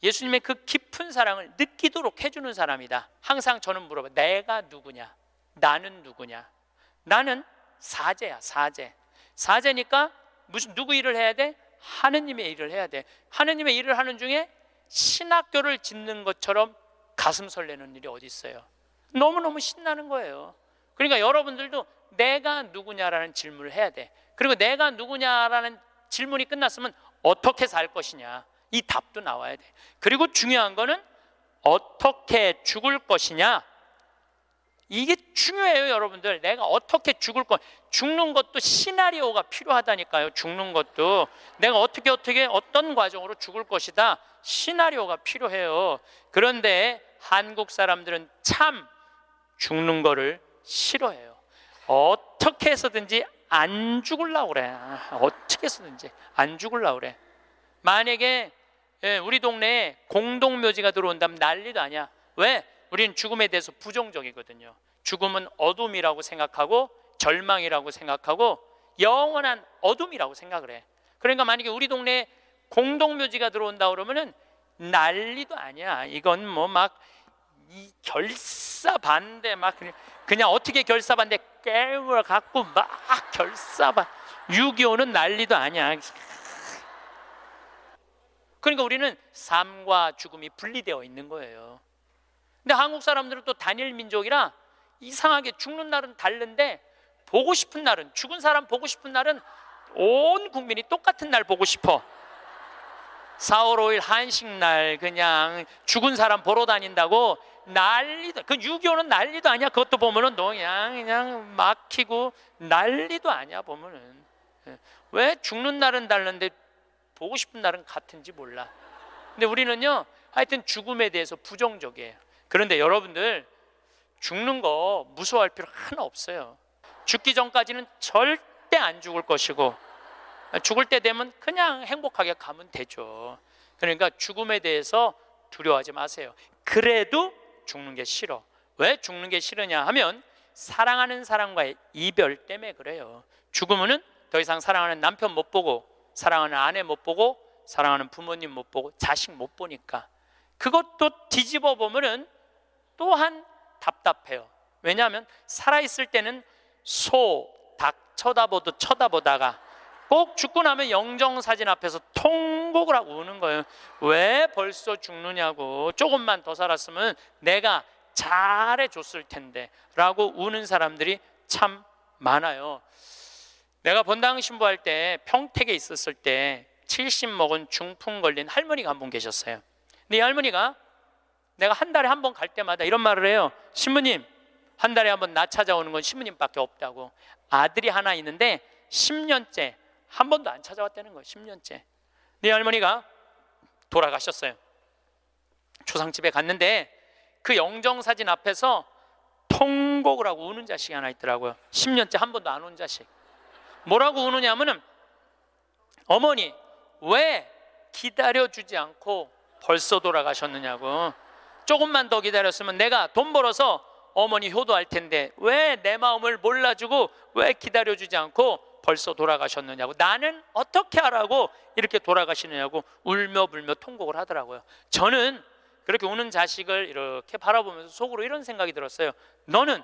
예수님의 그 깊은 사랑을 느끼도록 해주는 사람이다. 항상 저는 물어봐요. 내가 누구냐? 나는 누구냐? 나는 사제야, 사제. 사제니까 누구 일을 해야 돼? 하느님의 일을 해야 돼. 하느님의 일을 하는 중에 신학교를 짓는 것처럼 가슴 설레는 일이 어디 있어요? 너무너무 신나는 거예요. 그러니까 여러분들도 내가 누구냐라는 질문을 해야 돼. 그리고 내가 누구냐라는 질문이 끝났으면 어떻게 살 것이냐, 이 답도 나와야 돼. 그리고 중요한 거는 어떻게 죽을 것이냐, 이게 중요해요. 여러분들, 내가 어떻게 죽을 것, 죽는 것도 시나리오가 필요하다니까요. 죽는 것도 내가 어떻게 어떤 과정으로 죽을 것이다, 시나리오가 필요해요. 그런데 한국 사람들은 참 죽는 거를 싫어해요. 어떻게 해서든지 안 죽으려고 그래. 어떻게 해서든지 안 죽으려고 그래. 만약에 우리 동네에 공동묘지가 들어온다면 난리도 아니야. 왜? 우리는 죽음에 대해서 부정적이거든요. 죽음은 어둠이라고 생각하고 절망이라고 생각하고 영원한 어둠이라고 생각을 해. 그러니까 만약에 우리 동네에 공동묘지가 들어온다 그러면은 난리도 아니야. 이건 뭐 막 이 결사반대 막 그냥 어떻게 결사반대 깨물어 갖고 막 결사반 6.25는 난리도 아니야. 그러니까 우리는 삶과 죽음이 분리되어 있는 거예요. 근데 한국 사람들은 또 단일 민족이라 이상하게 죽는 날은 다른데 보고 싶은 날은, 죽은 사람 보고 싶은 날은 온 국민이 똑같은 날 보고 싶어. 4월 5일 한식날 그냥 죽은 사람 보러 다닌다고 난리도, 그 6.25는 난리도 아니야. 그것도 보면은 그냥 막히고 난리도 아니야. 보면은 왜 죽는 날은 다른데 보고 싶은 날은 같은지 몰라. 근데 우리는요, 하여튼 죽음에 대해서 부정적이에요. 그런데 여러분들, 죽는 거 무서워할 필요 하나 없어요. 죽기 전까지는 절대 안 죽을 것이고 죽을 때 되면 그냥 행복하게 가면 되죠. 그러니까 죽음에 대해서 두려워하지 마세요. 그래도 죽는 게 싫어. 왜 죽는 게 싫으냐 하면 사랑하는 사람과의 이별 때문에 그래요. 죽으면은 더 이상 사랑하는 남편 못 보고, 사랑하는 아내 못 보고, 사랑하는 부모님 못 보고, 자식 못 보니까. 그것도 뒤집어 보면은 또한 답답해요. 왜냐하면 살아있을 때는 소, 닭 쳐다보다가 꼭 죽고 나면 영정사진 앞에서 통곡을 하고 우는 거예요. 왜 벌써 죽느냐고, 조금만 더 살았으면 내가 잘해줬을 텐데 라고 우는 사람들이 참 많아요. 내가 본당 신부할 때 평택에 있었을 때 70 먹은 중풍 걸린 할머니가 한 분 계셨어요. 근데 이 할머니가 내가 한 달에 한 번 갈 때마다 이런 말을 해요. 신부님, 한 달에 한 번 나 찾아오는 건 신부님밖에 없다고. 아들이 하나 있는데 10년째 한 번도 안 찾아왔다는 거예요. 10년째. 네 할머니가 돌아가셨어요. 초상집에 갔는데 그 영정사진 앞에서 통곡을 하고 우는 자식이 하나 있더라고요. 10년째 한 번도 안 온 자식. 뭐라고 우느냐면은, 어머니 왜 기다려주지 않고 벌써 돌아가셨느냐고. 조금만 더 기다렸으면 내가 돈 벌어서 어머니 효도할 텐데 왜 내 마음을 몰라주고 왜 기다려주지 않고 벌써 돌아가셨느냐고. 나는 어떻게 하라고 이렇게 돌아가시느냐고 울며 불며 통곡을 하더라고요. 저는 그렇게 우는 자식을 이렇게 바라보면서 속으로 이런 생각이 들었어요. 너는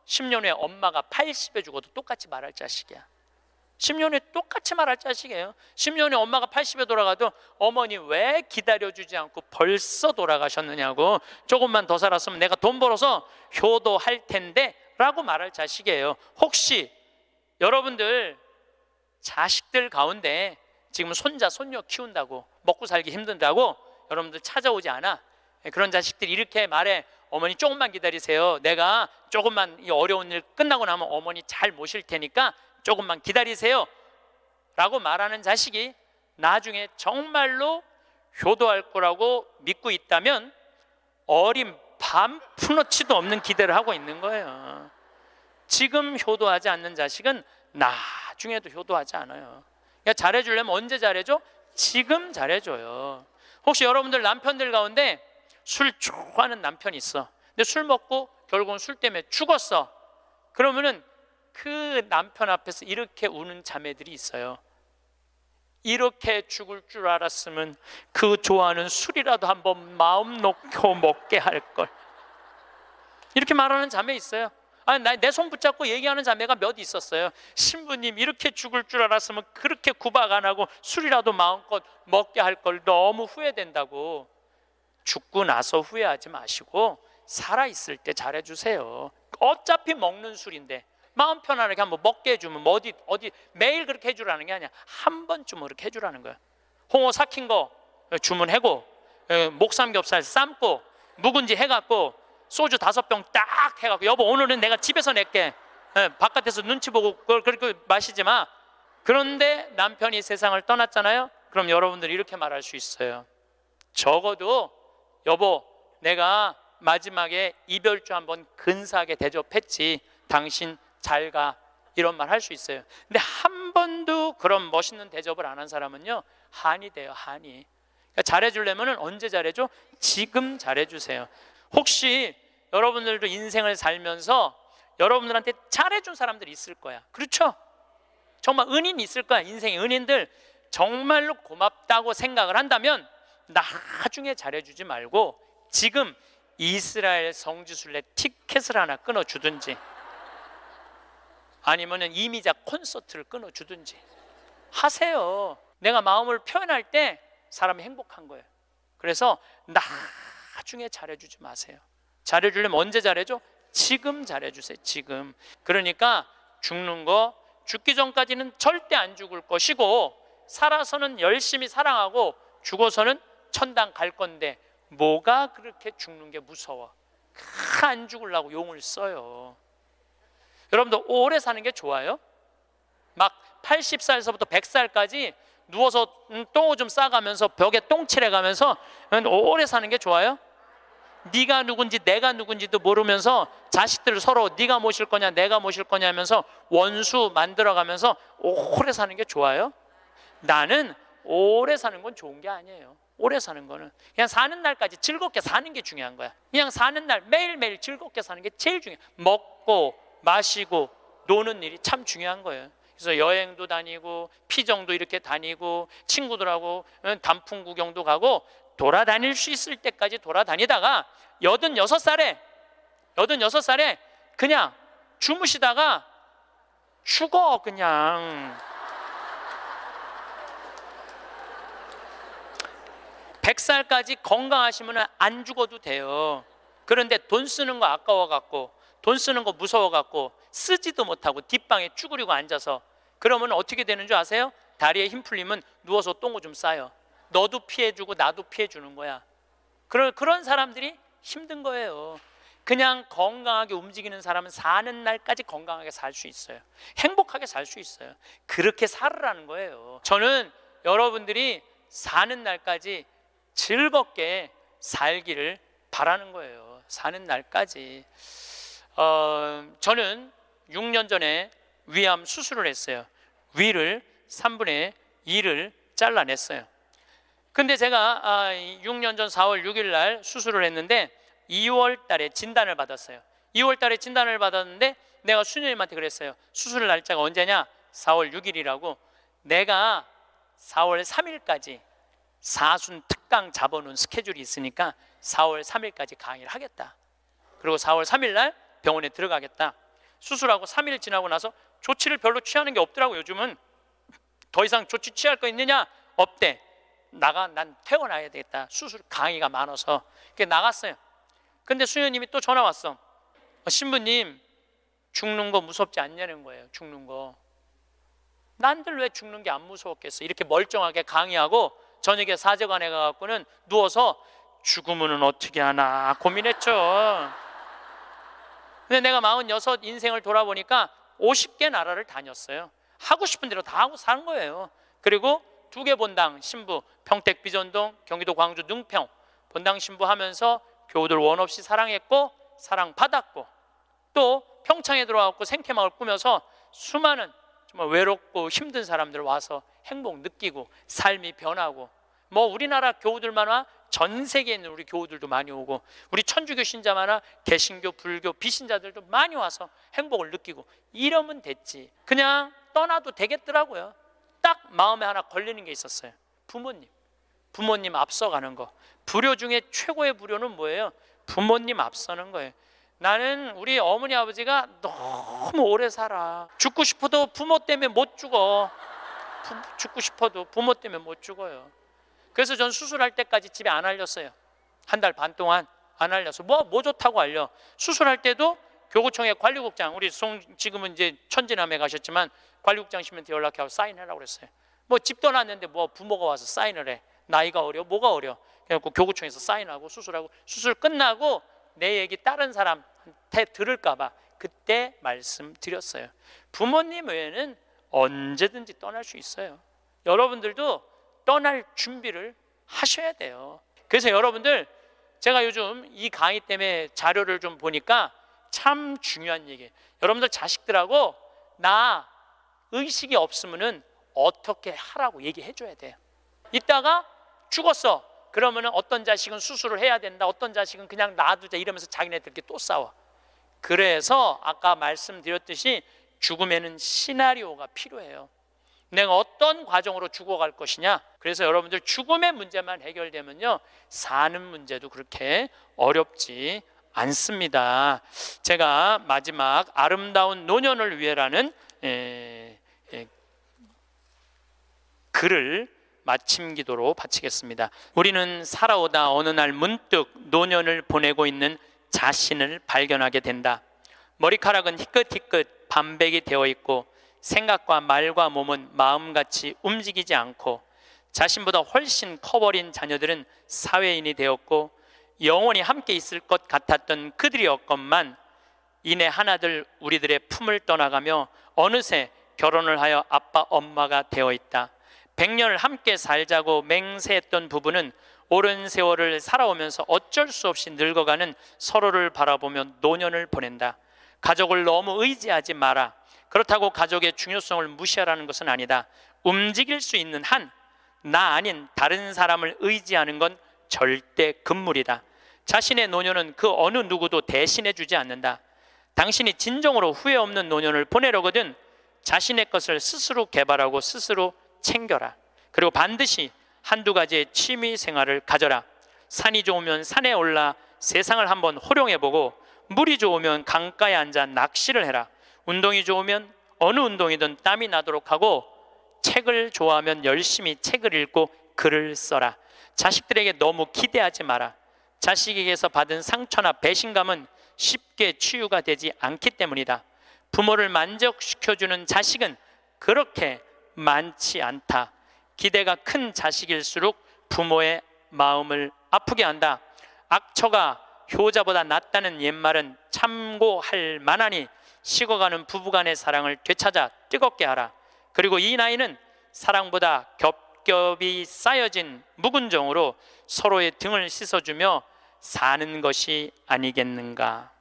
10년 후에 엄마가 80에 죽어도 똑같이 말할 자식이야. 10년 후에 똑같이 말할 자식이에요. 10년 후에 엄마가 80에 돌아가도 어머니 왜 기다려주지 않고 벌써 돌아가셨느냐고, 조금만 더 살았으면 내가 돈 벌어서 효도할 텐데 라고 말할 자식이에요. 혹시 여러분들 자식들 가운데 지금 손자 손녀 키운다고 먹고 살기 힘든다고 여러분들 찾아오지 않아? 그런 자식들이 이렇게 말해. 어머니 조금만 기다리세요. 내가 조금만 이 어려운 일 끝나고 나면 어머니 잘 모실 테니까 조금만 기다리세요 라고 말하는 자식이 나중에 정말로 효도할 거라고 믿고 있다면 어린 밤 푸너치도 없는 기대를 하고 있는 거예요. 지금 효도하지 않는 자식은 나중에도 효도하지 않아요. 그러니까 잘해주려면 언제 잘해줘? 지금 잘해줘요. 혹시 여러분들 남편들 가운데 술 좋아하는 남편이 있어. 근데 술 먹고 결국은 술 때문에 죽었어. 그러면은 그 남편 앞에서 이렇게 우는 자매들이 있어요. 이렇게 죽을 줄 알았으면 그 좋아하는 술이라도 한번 마음 놓고 먹게 할 걸. 이렇게 말하는 자매 있어요. 아니, 내 손 붙잡고 얘기하는 자매가 몇 있었어요. 신부님, 이렇게 죽을 줄 알았으면 그렇게 구박 안 하고 술이라도 마음껏 먹게 할 걸. 너무 후회된다고. 죽고 나서 후회하지 마시고 살아있을 때 잘해주세요. 어차피 먹는 술인데 마음 편안하게 한번 먹게 해주면 뭐 어디 매일 그렇게 해주라는 게 아니야. 한 번쯤 그렇게 해주라는 거야. 홍어 삭힌 거 주문하고, 목삼겹살 삶고, 묵은지 해갖고, 소주 5병 딱 해갖고, 여보 오늘은 내가 집에서 낼게. 바깥에서 눈치 보고 그걸 그렇게 마시지 마. 그런데 남편이 세상을 떠났잖아요. 그럼 여러분들이 이렇게 말할 수 있어요. 적어도 여보, 내가 마지막에 이별주 한번 근사하게 대접했지. 당신 잘 가. 이런 말 할 수 있어요. 근데 한 번도 그런 멋있는 대접을 안 한 사람은요, 한이 돼요. 한이. 그러니까 잘해주려면 언제 잘해줘? 지금 잘해주세요. 혹시 여러분들도 인생을 살면서 여러분들한테 잘해준 사람들이 있을 거야. 그렇죠? 정말 은인 있을 거야. 인생의 은인들. 정말로 고맙다고 생각을 한다면 나중에 잘해주지 말고 지금 이스라엘 성지순례 티켓을 하나 끊어주든지, 아니면 이미자 콘서트를 끊어주든지 하세요. 내가 마음을 표현할 때 사람이 행복한 거예요. 그래서 나중에 잘해주지 마세요. 잘해주려면 언제 잘해줘? 지금 잘해주세요. 지금. 그러니까 죽는 거, 죽기 전까지는 절대 안 죽을 것이고, 살아서는 열심히 사랑하고 죽어서는 천당 갈 건데 뭐가 그렇게 죽는 게 무서워? 안 죽으려고 용을 써요. 여러분들 오래 사는 게 좋아요? 막 80살서부터 100살까지 누워서 똥오줌 싸가면서 벽에 똥칠해가면서 오래 사는 게 좋아요? 네가 누군지 내가 누군지도 모르면서 자식들 서로 네가 모실 거냐 내가 모실 거냐 하면서 원수 만들어가면서 오래 사는 게 좋아요? 나는 오래 사는 건 좋은 게 아니에요. 오래 사는 거는 그냥 사는 날까지 즐겁게 사는 게 중요한 거야. 그냥 사는 날 매일매일 즐겁게 사는 게 제일 중요해. 먹고 마시고 노는 일이 참 중요한 거예요. 그래서 여행도 다니고 피정도 이렇게 다니고 친구들하고 단풍 구경도 가고 돌아다닐 수 있을 때까지 돌아다니다가 86살에 그냥 주무시다가 죽어. 그냥 100살까지 건강하시면 안 죽어도 돼요. 그런데 돈 쓰는 거 아까워 갖고, 돈 쓰는 거 무서워 갖고 쓰지도 못하고 뒷방에 쭈그리고 앉아서, 그러면 어떻게 되는 줄 아세요? 다리에 힘 풀리면 누워서 똥오줌 싸요. 너도 피해주고 나도 피해주는 거야. 그런 사람들이 힘든 거예요. 그냥 건강하게 움직이는 사람은 사는 날까지 건강하게 살 수 있어요. 행복하게 살 수 있어요. 그렇게 살으라는 거예요. 저는 여러분들이 사는 날까지 즐겁게 살기를 바라는 거예요. 사는 날까지. 저는 6년 전에 위암 수술을 했어요. 위를 3분의 2를 잘라냈어요. 근데 제가 6년 전 4월 6일 날 수술을 했는데 2월 달에 진단을 받았어요. 2월 달에 진단을 받았는데 내가 수녀님한테 그랬어요. 수술 날짜가 언제냐? 4월 6일이라고. 내가 4월 3일까지 사순 특강 잡아놓은 스케줄이 있으니까 4월 3일까지 강의를 하겠다. 그리고 4월 3일 날 병원에 들어가겠다. 수술하고 3일 지나고 나서 조치를 별로 취하는 게 없더라고. 요즘은 더 이상 조치 취할 거 있느냐? 없대. 난 퇴원해야 되겠다. 수술 강의가 많아서. 그래서 나갔어요. 근데 수녀님이 또 전화 왔어. 신부님, 죽는 거 무섭지 않냐는 거예요. 죽는 거. 난들 왜 죽는 게 안 무서웠겠어? 이렇게 멀쩡하게 강의하고 저녁에 사제관에 가갖고는 누워서 죽으면 어떻게 하나 고민했죠. 근데 내가 46 인생을 돌아보니까 50개 나라를 다녔어요. 하고 싶은 대로 다 하고 산 거예요. 그리고 2개 본당 신부, 평택 비전동, 경기도 광주 능평 본당 신부 하면서 교우들 원 없이 사랑했고 사랑받았고, 또 평창에 들어와서 생태마을 꾸며서 수많은 정말 외롭고 힘든 사람들 와서 행복 느끼고 삶이 변하고, 뭐 우리나라 교우들만 전 세계에 있는 우리 교우들도 많이 오고, 우리 천주교 신자만 개신교, 불교, 비신자들도 많이 와서 행복을 느끼고, 이러면 됐지. 그냥 떠나도 되겠더라고요. 딱 마음에 하나 걸리는 게 있었어요. 부모님 앞서가는 거. 불효 중에 최고의 불효는 뭐예요? 부모님 앞서는 거예요. 나는 우리 어머니 아버지가 너무 오래 살아. 죽고 싶어도 부모 때문에 못 죽어. 죽고 싶어도 부모 때문에 못 죽어요. 그래서 전 수술할 때까지 집에 안 알렸어요. 1달 반 동안 안 알려서 뭐 좋다고 알려. 수술할 때도 교구청의 관리국장, 우리 지금은 이제 천진남에 가셨지만 관리국장님한테 연락하고 사인하라고 그랬어요. 뭐 집 떠났는데 뭐 부모가 와서 사인을 해. 나이가 어려? 뭐가 어려? 그래갖고 교구청에서 사인하고 수술하고, 수술 끝나고 내 얘기 다른 사람한테 들을까 봐 그때 말씀드렸어요. 부모님 외에는 언제든지 떠날 수 있어요. 여러분들도 떠날 준비를 하셔야 돼요. 그래서 여러분들, 제가 요즘 이 강의 때문에 자료를 좀 보니까 참 중요한 얘기예요. 여러분들 자식들하고 나 의식이 없으면은 어떻게 하라고 얘기해 줘야 돼요. 이따가 죽었어. 그러면은 어떤 자식은 수술을 해야 된다, 어떤 자식은 그냥 놔두자 이러면서 자기네들끼리 또 싸워. 그래서 아까 말씀드렸듯이 죽음에는 시나리오가 필요해요. 내가 어떤 과정으로 죽어갈 것이냐. 그래서 여러분들 죽음의 문제만 해결되면요, 사는 문제도 그렇게 어렵지 않습니다. 제가 마지막 아름다운 노년을 위해라는 글을 마침 기도로 바치겠습니다. 우리는 살아오다 어느 날 문득 노년을 보내고 있는 자신을 발견하게 된다. 머리카락은 희끗희끗 반백이 되어 있고 생각과 말과 몸은 마음같이 움직이지 않고, 자신보다 훨씬 커버린 자녀들은 사회인이 되었고 영원히 함께 있을 것 같았던 그들이었건만 이내 하나둘 우리들의 품을 떠나가며 어느새 결혼을 하여 아빠 엄마가 되어 있다. 100년을 함께 살자고 맹세했던 부부는 오랜 세월을 살아오면서 어쩔 수 없이 늙어가는 서로를 바라보며 노년을 보낸다. 가족을 너무 의지하지 마라. 그렇다고 가족의 중요성을 무시하라는 것은 아니다. 움직일 수 있는 한 나 아닌 다른 사람을 의지하는 건 절대 금물이다. 자신의 노년은 그 어느 누구도 대신해 주지 않는다. 당신이 진정으로 후회 없는 노년을 보내려거든 자신의 것을 스스로 개발하고 스스로 챙겨라. 그리고 반드시 한두 가지의 취미 생활을 가져라. 산이 좋으면 산에 올라 세상을 한번 호령해보고, 물이 좋으면 강가에 앉아 낚시를 해라. 운동이 좋으면 어느 운동이든 땀이 나도록 하고, 책을 좋아하면 열심히 책을 읽고 글을 써라. 자식들에게 너무 기대하지 마라. 자식에게서 받은 상처나 배신감은 쉽게 치유가 되지 않기 때문이다. 부모를 만족시켜주는 자식은 그렇게 많지 않다. 기대가 큰 자식일수록 부모의 마음을 아프게 한다. 악처가 효자보다 낫다는 옛말은 참고할 만하니 식어가는 부부간의 사랑을 되찾아 뜨겁게 하라. 그리고 이 나이는 사랑보다 겹겹이 쌓여진 묵은 정으로 서로의 등을 씻어주며 사는 것이 아니겠는가.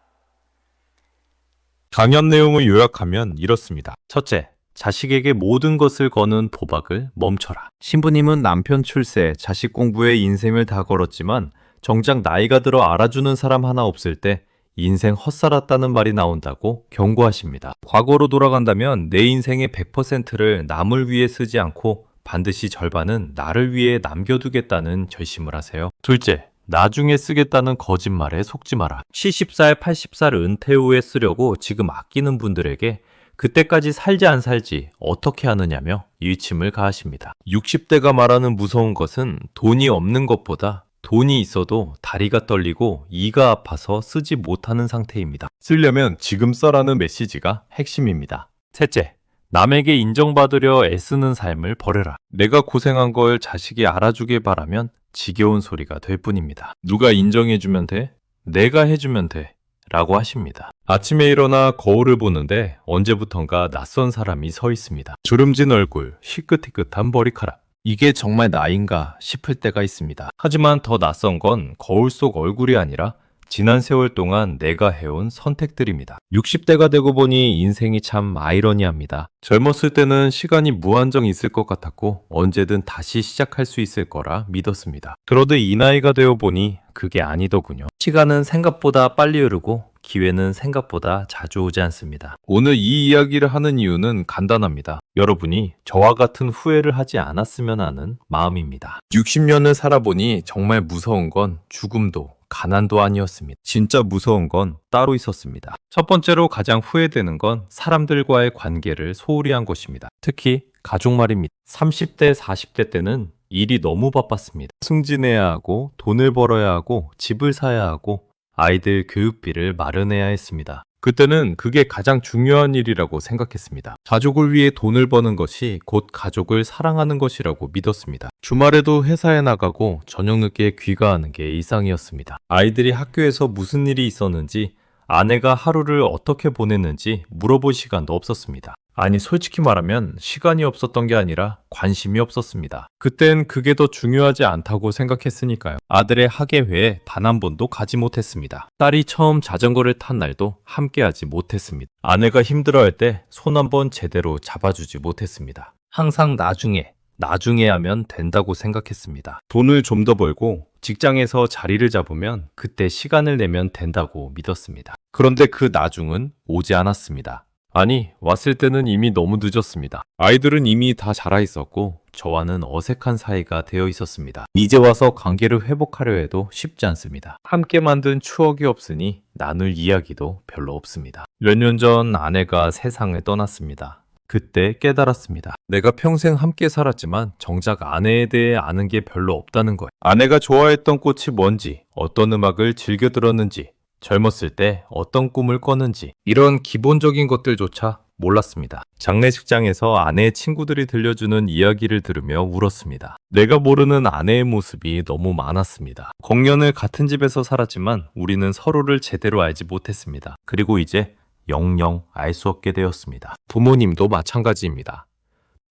강연 내용을 요약하면 이렇습니다. 첫째, 자식에게 모든 것을 거는 도박을 멈춰라. 신부님은 남편 출세, 자식 공부에 인생을 다 걸었지만 정작 나이가 들어 알아주는 사람 하나 없을 때 인생 헛살았다는 말이 나온다고 경고하십니다. 과거로 돌아간다면 내 인생의 100%를 남을 위해 쓰지 않고 반드시 절반은 나를 위해 남겨두겠다는 결심을 하세요. 둘째, 나중에 쓰겠다는 거짓말에 속지 마라. 70살, 80살 은퇴 후에 쓰려고 지금 아끼는 분들에게 그때까지 살지 안 살지 어떻게 하느냐며 일침을 가하십니다. 60대가 말하는 무서운 것은 돈이 없는 것보다 돈이 있어도 다리가 떨리고 이가 아파서 쓰지 못하는 상태입니다. 쓰려면 지금 써라는 메시지가 핵심입니다. 셋째, 남에게 인정받으려 애쓰는 삶을 버려라. 내가 고생한 걸 자식이 알아주길 바라면 지겨운 소리가 될 뿐입니다. 누가 인정해주면 돼? 내가 해주면 돼. 라고 하십니다. 아침에 일어나 거울을 보는데 언제부턴가 낯선 사람이 서 있습니다. 주름진 얼굴, 희끗희끗한 머리카락. 이게 정말 나인가 싶을 때가 있습니다. 하지만 더 낯선 건 거울 속 얼굴이 아니라 지난 세월 동안 내가 해온 선택들입니다. 60대가 되고 보니 인생이 참 아이러니합니다. 젊었을 때는 시간이 무한정 있을 것 같았고 언제든 다시 시작할 수 있을 거라 믿었습니다. 그런데 이 나이가 되어 보니 그게 아니더군요. 시간은 생각보다 빨리 흐르고 기회는 생각보다 자주 오지 않습니다. 오늘 이 이야기를 하는 이유는 간단합니다. 여러분이 저와 같은 후회를 하지 않았으면 하는 마음입니다. 60년을 살아보니 정말 무서운 건 죽음도 가난도 아니었습니다. 진짜 무서운 건 따로 있었습니다. 첫 번째로 가장 후회되는 건 사람들과의 관계를 소홀히 한 것입니다. 특히 가족 말입니다. 30대, 40대 때는 일이 너무 바빴습니다. 승진해야 하고 돈을 벌어야 하고 집을 사야 하고 아이들 교육비를 마련해야 했습니다. 그때는 그게 가장 중요한 일이라고 생각했습니다. 가족을 위해 돈을 버는 것이 곧 가족을 사랑하는 것이라고 믿었습니다. 주말에도 회사에 나가고 저녁 늦게 귀가하는 게 일상이었습니다. 아이들이 학교에서 무슨 일이 있었는지, 아내가 하루를 어떻게 보냈는지 물어볼 시간도 없었습니다. 아니, 솔직히 말하면 시간이 없었던 게 아니라 관심이 없었습니다. 그땐 그게 더 중요하지 않다고 생각했으니까요. 아들의 학예회에 단 한 번도 가지 못했습니다. 딸이 처음 자전거를 탄 날도 함께하지 못했습니다. 아내가 힘들어할 때 손 한 번 제대로 잡아주지 못했습니다. 항상 나중에 하면 된다고 생각했습니다. 돈을 좀 더 벌고 직장에서 자리를 잡으면 그때 시간을 내면 된다고 믿었습니다. 그런데 그 나중은 오지 않았습니다. 아니, 왔을 때는 이미 너무 늦었습니다. 아이들은 이미 다 자라 있었고 저와는 어색한 사이가 되어 있었습니다. 이제 와서 관계를 회복하려 해도 쉽지 않습니다. 함께 만든 추억이 없으니 나눌 이야기도 별로 없습니다. 몇 년 전 아내가 세상을 떠났습니다. 그때 깨달았습니다. 내가 평생 함께 살았지만 정작 아내에 대해 아는 게 별로 없다는 거예요. 아내가 좋아했던 꽃이 뭔지, 어떤 음악을 즐겨 들었는지, 젊었을 때 어떤 꿈을 꿨는지 이런 기본적인 것들조차 몰랐습니다. 장례식장에서 아내의 친구들이 들려주는 이야기를 들으며 울었습니다. 내가 모르는 아내의 모습이 너무 많았습니다. 공년을 같은 집에서 살았지만 우리는 서로를 제대로 알지 못했습니다. 그리고 이제 영영 알 수 없게 되었습니다. 부모님도 마찬가지입니다.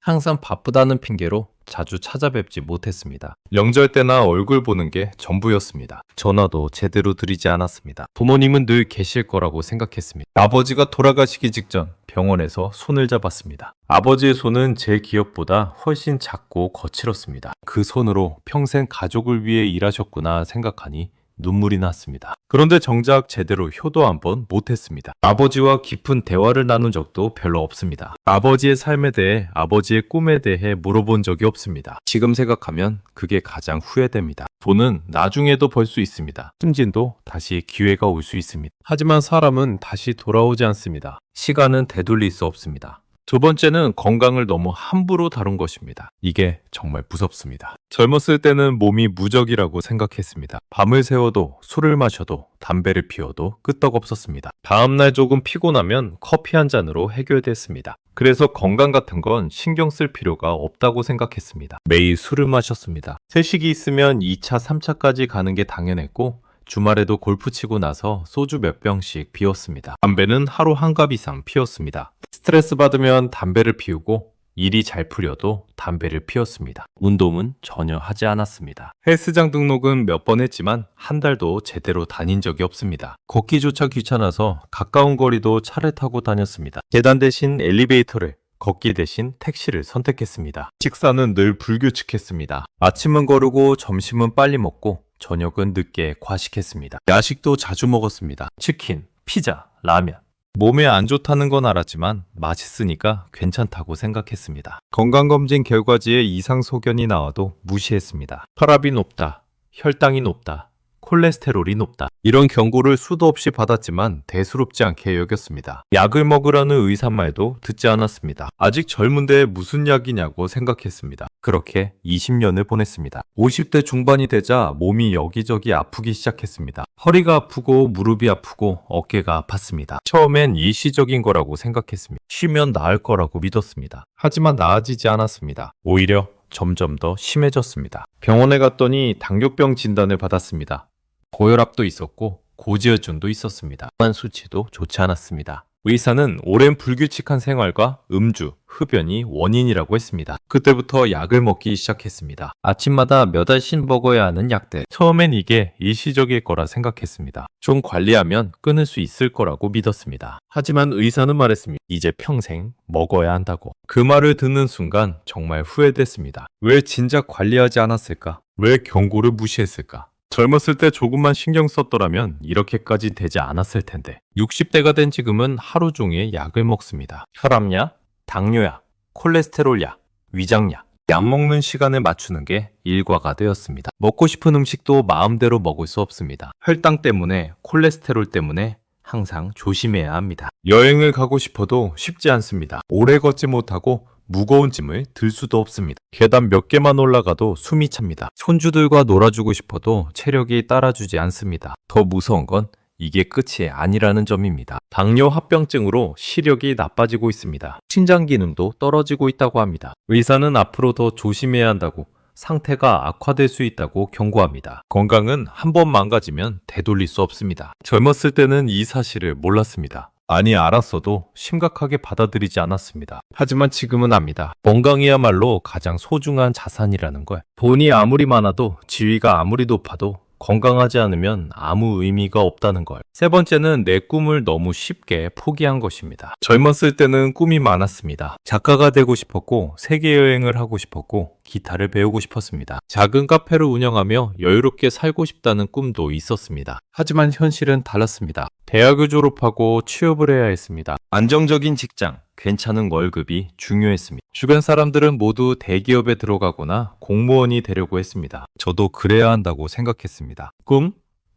항상 바쁘다는 핑계로 자주 찾아뵙지 못했습니다. 명절 때나 얼굴 보는 게 전부였습니다. 전화도 제대로 드리지 않았습니다. 부모님은 늘 계실 거라고 생각했습니다. 아버지가 돌아가시기 직전 병원에서 손을 잡았습니다. 아버지의 손은 제 기억보다 훨씬 작고 거칠었습니다. 그 손으로 평생 가족을 위해 일하셨구나 생각하니 눈물이 났습니다. 그런데 정작 제대로 효도 한번 못했습니다. 아버지와 깊은 대화를 나눈 적도 별로 없습니다. 아버지의 삶에 대해, 아버지의 꿈에 대해 물어본 적이 없습니다. 지금 생각하면 그게 가장 후회됩니다. 돈은 나중에도 벌 수 있습니다. 승진도 다시 기회가 올 수 있습니다. 하지만 사람은 다시 돌아오지 않습니다. 시간은 되돌릴 수 없습니다. 두 번째는 건강을 너무 함부로 다룬 것입니다. 이게 정말 무섭습니다. 젊었을 때는 몸이 무적이라고 생각했습니다. 밤을 새워도 술을 마셔도 담배를 피워도 끄떡없었습니다. 다음날 조금 피곤하면 커피 한 잔으로 해결됐습니다. 그래서 건강 같은 건 신경 쓸 필요가 없다고 생각했습니다. 매일 술을 마셨습니다. 회식이 있으면 2차, 3차까지 가는 게 당연했고 주말에도 골프 치고 나서 소주 몇 병씩 피웠습니다. 담배는 하루 한 갑 이상 피웠습니다. 스트레스 받으면 담배를 피우고 일이 잘 풀려도 담배를 피웠습니다. 운동은 전혀 하지 않았습니다. 헬스장 등록은 몇 번 했지만 한 달도 제대로 다닌 적이 없습니다. 걷기조차 귀찮아서 가까운 거리도 차를 타고 다녔습니다. 계단 대신 엘리베이터를, 걷기 대신 택시를 선택했습니다. 식사는 늘 불규칙했습니다. 아침은 거르고 점심은 빨리 먹고 저녁은 늦게 과식했습니다. 야식도 자주 먹었습니다. 치킨, 피자, 라면. 몸에 안 좋다는 건 알았지만 맛있으니까 괜찮다고 생각했습니다. 건강검진 결과지에 이상 소견이 나와도 무시했습니다. 혈압이 높다, 혈당이 높다, 콜레스테롤이 높다. 이런 경고를 수도 없이 받았지만 대수롭지 않게 여겼습니다. 약을 먹으라는 의사 말도 듣지 않았습니다. 아직 젊은데 무슨 약이냐고 생각했습니다. 그렇게 20년을 보냈습니다. 50대 중반이 되자 몸이 여기저기 아프기 시작했습니다. 허리가 아프고 무릎이 아프고 어깨가 아팠습니다. 처음엔 일시적인 거라고 생각했습니다. 쉬면 나을 거라고 믿었습니다. 하지만 나아지지 않았습니다. 오히려 점점 더 심해졌습니다. 병원에 갔더니 당뇨병 진단을 받았습니다. 고혈압도 있었고 고지혈증도 있었습니다. 혈관 수치도 좋지 않았습니다. 의사는 오랜 불규칙한 생활과 음주, 흡연이 원인이라고 했습니다. 그때부터 약을 먹기 시작했습니다. 아침마다 몇 알씩 먹어야 하는 약들. 처음엔 이게 일시적일 거라 생각했습니다. 좀 관리하면 끊을 수 있을 거라고 믿었습니다. 하지만 의사는 말했습니다. 이제 평생 먹어야 한다고. 그 말을 듣는 순간 정말 후회됐습니다. 왜 진작 관리하지 않았을까? 왜 경고를 무시했을까? 젊었을 때 조금만 신경 썼더라면 이렇게까지 되지 않았을 텐데. 60대가 된 지금은 하루 종일 약을 먹습니다. 혈압약, 당뇨약, 콜레스테롤약, 위장약. 약 먹는 시간을 맞추는 게 일과가 되었습니다. 먹고 싶은 음식도 마음대로 먹을 수 없습니다. 혈당 때문에, 콜레스테롤 때문에 항상 조심해야 합니다. 여행을 가고 싶어도 쉽지 않습니다. 오래 걷지 못하고 무거운 짐을 들 수도 없습니다. 계단 몇 개만 올라가도 숨이 찹니다. 손주들과 놀아주고 싶어도 체력이 따라주지 않습니다. 더 무서운 건 이게 끝이 아니라는 점입니다. 당뇨 합병증으로 시력이 나빠지고 있습니다. 신장 기능도 떨어지고 있다고 합니다. 의사는 앞으로 더 조심해야 한다고, 상태가 악화될 수 있다고 경고합니다. 건강은 한 번 망가지면 되돌릴 수 없습니다. 젊었을 때는 이 사실을 몰랐습니다. 아니, 알았어도 심각하게 받아들이지 않았습니다. 하지만 지금은 압니다. 건강이야말로 가장 소중한 자산이라는 걸. 돈이 아무리 많아도, 지위가 아무리 높아도 건강하지 않으면 아무 의미가 없다는 걸. 세 번째는 내 꿈을 너무 쉽게 포기한 것입니다. 젊었을 때는 꿈이 많았습니다. 작가가 되고 싶었고, 세계여행을 하고 싶었고, 기타를 배우고 싶었습니다. 작은 카페를 운영하며 여유롭게 살고 싶다는 꿈도 있었습니다. 하지만 현실은 달랐습니다. 대학을 졸업하고 취업을 해야 했습니다. 안정적인 직장, 괜찮은 월급이 중요했습니다. 주변 사람들은 모두 대기업에 들어가거나 공무원이 되려고 했습니다. 저도 그래야 한다고 생각했습니다. 꿈?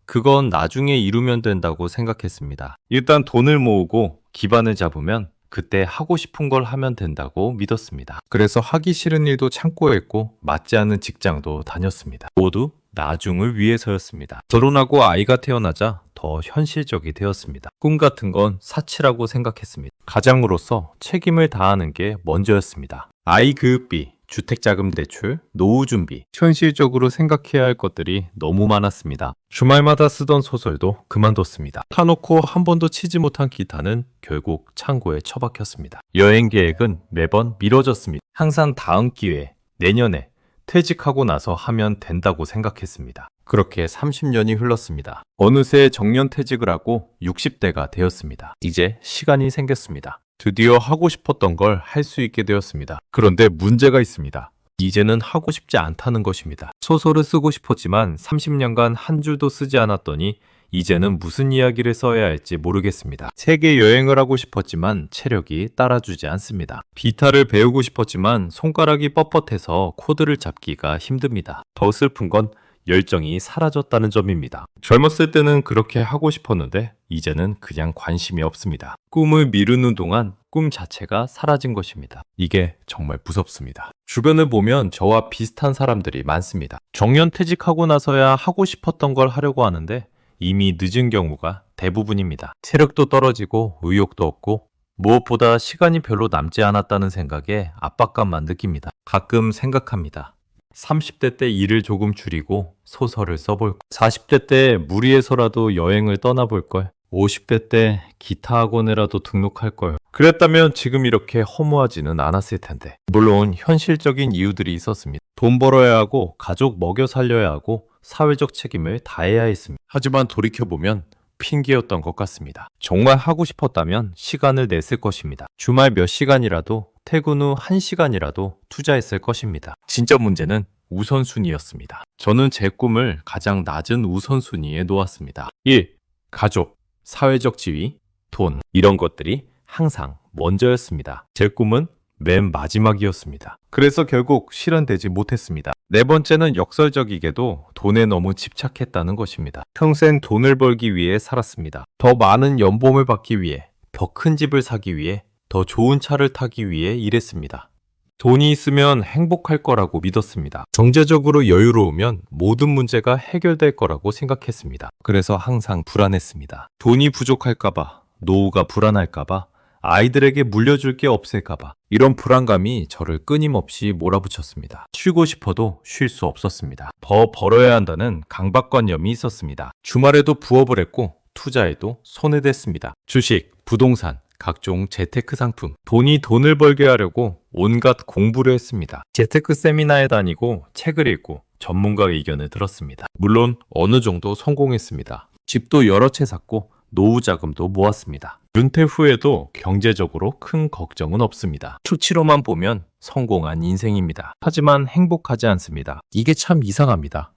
그건 나중에 이루면 된다고 생각했습니다. 일단 돈을 모으고 기반을 잡으면 그때 하고 싶은 걸 하면 된다고 믿었습니다. 그래서 하기 싫은 일도 참고 했고 맞지 않는 직장도 다녔습니다. 모두 나중을 위해서였습니다. 결혼하고 아이가 태어나자 더 현실적이 되었습니다. 꿈 같은 건 사치라고 생각했습니다. 가장으로서 책임을 다하는 게 먼저였습니다. 아이 교육비, 주택자금 대출, 노후 준비, 현실적으로 생각해야 할 것들이 너무 많았습니다. 주말마다 쓰던 소설도 그만뒀습니다. 타놓고 한 번도 치지 못한 기타는 결국 창고에 처박혔습니다. 여행 계획은 매번 미뤄졌습니다. 항상 다음 기회, 내년에 퇴직하고 나서 하면 된다고 생각했습니다. 그렇게 30년이 흘렀습니다. 어느새 정년퇴직을 하고 60대가 되었습니다. 이제 시간이 생겼습니다. 드디어 하고 싶었던 걸 할 수 있게 되었습니다. 그런데 문제가 있습니다. 이제는 하고 싶지 않다는 것입니다. 소설을 쓰고 싶었지만 30년간 한 줄도 쓰지 않았더니 이제는 무슨 이야기를 써야 할지 모르겠습니다. 세계 여행을 하고 싶었지만 체력이 따라주지 않습니다. 기타를 배우고 싶었지만 손가락이 뻣뻣해서 코드를 잡기가 힘듭니다. 더 슬픈 건 열정이 사라졌다는 점입니다. 젊었을 때는 그렇게 하고 싶었는데 이제는 그냥 관심이 없습니다. 꿈을 미루는 동안 꿈 자체가 사라진 것입니다. 이게 정말 무섭습니다. 주변을 보면 저와 비슷한 사람들이 많습니다. 정년퇴직하고 나서야 하고 싶었던 걸 하려고 하는데 이미 늦은 경우가 대부분입니다. 체력도 떨어지고 의욕도 없고 무엇보다 시간이 별로 남지 않았다는 생각에 압박감만 느낍니다. 가끔 생각합니다. 30대 때 일을 조금 줄이고 소설을 써볼 걸. 40대 때 무리해서라도 여행을 떠나볼 걸. 50대 때 기타 학원에라도 등록할 걸. 그랬다면 지금 이렇게 허무하지는 않았을 텐데. 물론 현실적인 이유들이 있었습니다. 돈 벌어야 하고 가족 먹여 살려야 하고 사회적 책임을 다해야 했습니다. 하지만 돌이켜보면 핑계였던 것 같습니다. 정말 하고 싶었다면 시간을 냈을 것입니다. 주말 몇 시간이라도 퇴근 후 1시간이라도 투자했을 것입니다. 진짜 문제는 우선순위였습니다. 저는 제 꿈을 가장 낮은 우선순위에 놓았습니다. 1. 가족, 사회적 지위, 돈 이런 것들이 항상 먼저였습니다. 제 꿈은 맨 마지막이었습니다. 그래서 결국 실현되지 못했습니다. 네 번째는 역설적이게도 돈에 너무 집착했다는 것입니다. 평생 돈을 벌기 위해 살았습니다. 더 많은 연봉을 받기 위해, 더 큰 집을 사기 위해, 더 좋은 차를 타기 위해 일했습니다. 돈이 있으면 행복할 거라고 믿었습니다. 경제적으로 여유로우면 모든 문제가 해결될 거라고 생각했습니다. 그래서 항상 불안했습니다. 돈이 부족할까봐, 노후가 불안할까봐, 아이들에게 물려줄 게 없을까봐 이런 불안감이 저를 끊임없이 몰아붙였습니다. 쉬고 싶어도 쉴 수 없었습니다. 더 벌어야 한다는 강박관념이 있었습니다. 주말에도 부업을 했고 투자에도 손을 댔습니다. 주식, 부동산, 각종 재테크 상품, 돈을 벌게 하려고 온갖 공부를 했습니다. 재테크 세미나에 다니고 책을 읽고 전문가 의견을 들었습니다. 물론 어느 정도 성공했습니다. 집도 여러 채 샀고 노후 자금도 모았습니다. 은퇴 후에도 경제적으로 큰 걱정은 없습니다. 수치로만 보면 성공한 인생입니다. 하지만 행복하지 않습니다. 이게 참 이상합니다.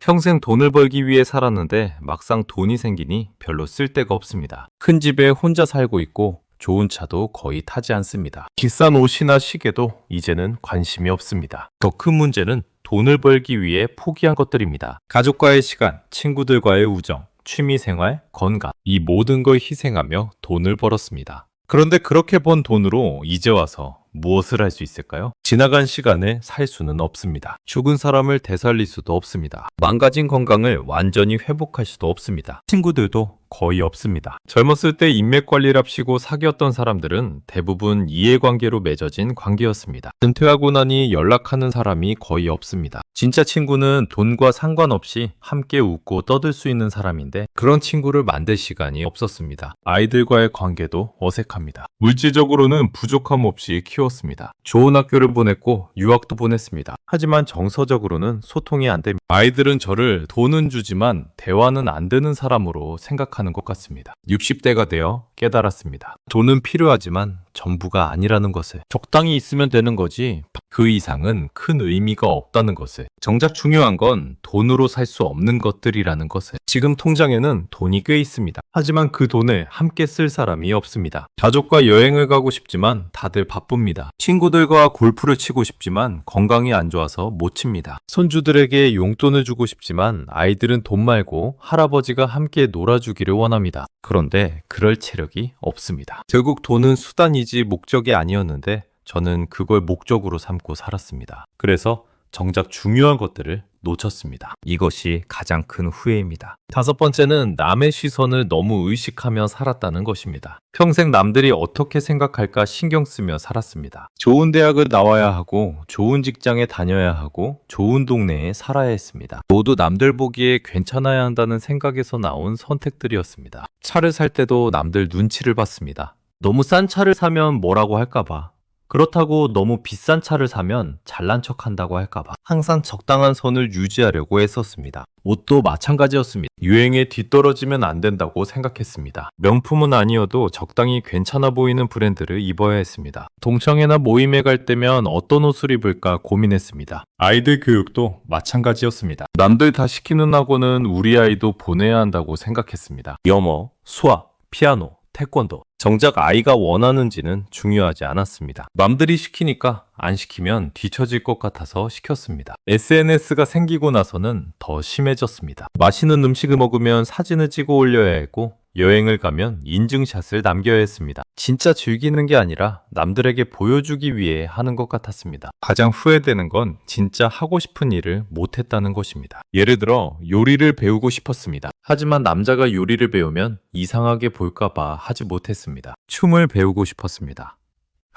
평생 돈을 벌기 위해 살았는데 막상 돈이 생기니 별로 쓸 데가 없습니다. 큰 집에 혼자 살고 있고 좋은 차도 거의 타지 않습니다. 비싼 옷이나 시계도 이제는 관심이 없습니다. 더 큰 문제는 돈을 벌기 위해 포기한 것들입니다. 가족과의 시간, 친구들과의 우정, 취미생활, 건강 이 모든 걸 희생하며 돈을 벌었습니다. 그런데 그렇게 번 돈으로 이제 와서 무엇을 할 수 있을까요? 지나간 시간을 살 수는 없습니다. 죽은 사람을 되살릴 수도 없습니다. 망가진 건강을 완전히 회복할 수도 없습니다. 친구들도 거의 없습니다. 젊었을 때 인맥 관리랍시고 사귀었던 사람들은 대부분 이해관계로 맺어진 관계였습니다. 은퇴하고 나니 연락하는 사람이 거의 없습니다. 진짜 친구는 돈과 상관없이 함께 웃고 떠들 수 있는 사람인데 그런 친구를 만들 시간이 없었습니다. 아이들과의 관계도 어색합니다. 물질적으로는 부족함 없이 키웠습니다. 좋은 학교를 보냈고 유학도 보냈습니다. 하지만 정서적으로는 소통이 안 됩니다. 아이들은 저를 돈은 주지만 대화는 안 되는 사람으로 생각하는 것 같습니다. 60대가 되어 깨달았습니다. 돈은 필요하지만 전부가 아니라는 것을. 적당히 있으면 되는 거지 그 이상은 큰 의미가 없다는 것을. 정작 중요한 건 돈으로 살 수 없는 것들이라는 것을. 지금 통장에는 돈이 꽤 있습니다. 하지만 그 돈을 함께 쓸 사람이 없습니다. 가족과 여행을 가고 싶지만 다들 바쁩니다. 친구들과 골프를 치고 싶지만 건강이 안 좋아서 못 칩니다. 손주들에게 용돈을 주고 싶지만 아이들은 돈 말고 할아버지가 함께 놀아주기를 원합니다. 그런데 그럴 체력이 없습니다. 결국 돈은 수단이지 목적이 아니었는데 저는 그걸 목적으로 삼고 살았습니다. 그래서 정작 중요한 것들을 놓쳤습니다. 이것이 가장 큰 후회입니다. 다섯 번째는 남의 시선을 너무 의식하며 살았다는 것입니다. 평생 남들이 어떻게 생각할까 신경 쓰며 살았습니다. 좋은 대학을 나와야 하고 좋은 직장에 다녀야 하고 좋은 동네에 살아야 했습니다. 모두 남들 보기에 괜찮아야 한다는 생각에서 나온 선택들이었습니다. 차를 살 때도 남들 눈치를 봤습니다. 너무 싼 차를 사면 뭐라고 할까봐. 그렇다고 너무 비싼 차를 사면 잘난 척 한다고 할까봐 항상 적당한 선을 유지하려고 했었습니다. 옷도 마찬가지였습니다. 유행에 뒤떨어지면 안 된다고 생각했습니다. 명품은 아니어도 적당히 괜찮아 보이는 브랜드를 입어야 했습니다. 동창회나 모임에 갈 때면 어떤 옷을 입을까 고민했습니다. 아이들 교육도 마찬가지였습니다. 남들 다 시키는 학원은 우리 아이도 보내야 한다고 생각했습니다. 영어, 수학, 피아노, 태권도. 정작 아이가 원하는지는 중요하지 않았습니다. 남들이 시키니까 안 시키면 뒤처질 것 같아서 시켰습니다. SNS가 생기고 나서는 더 심해졌습니다. 맛있는 음식을 먹으면 사진을 찍어 올려야 했고 여행을 가면 인증샷을 남겨야 했습니다. 진짜 즐기는 게 아니라 남들에게 보여주기 위해 하는 것 같았습니다. 가장 후회되는 건 진짜 하고 싶은 일을 못했다는 것입니다. 예를 들어 요리를 배우고 싶었습니다. 하지만 남자가 요리를 배우면 이상하게 볼까봐 하지 못했습니다. 춤을 배우고 싶었습니다.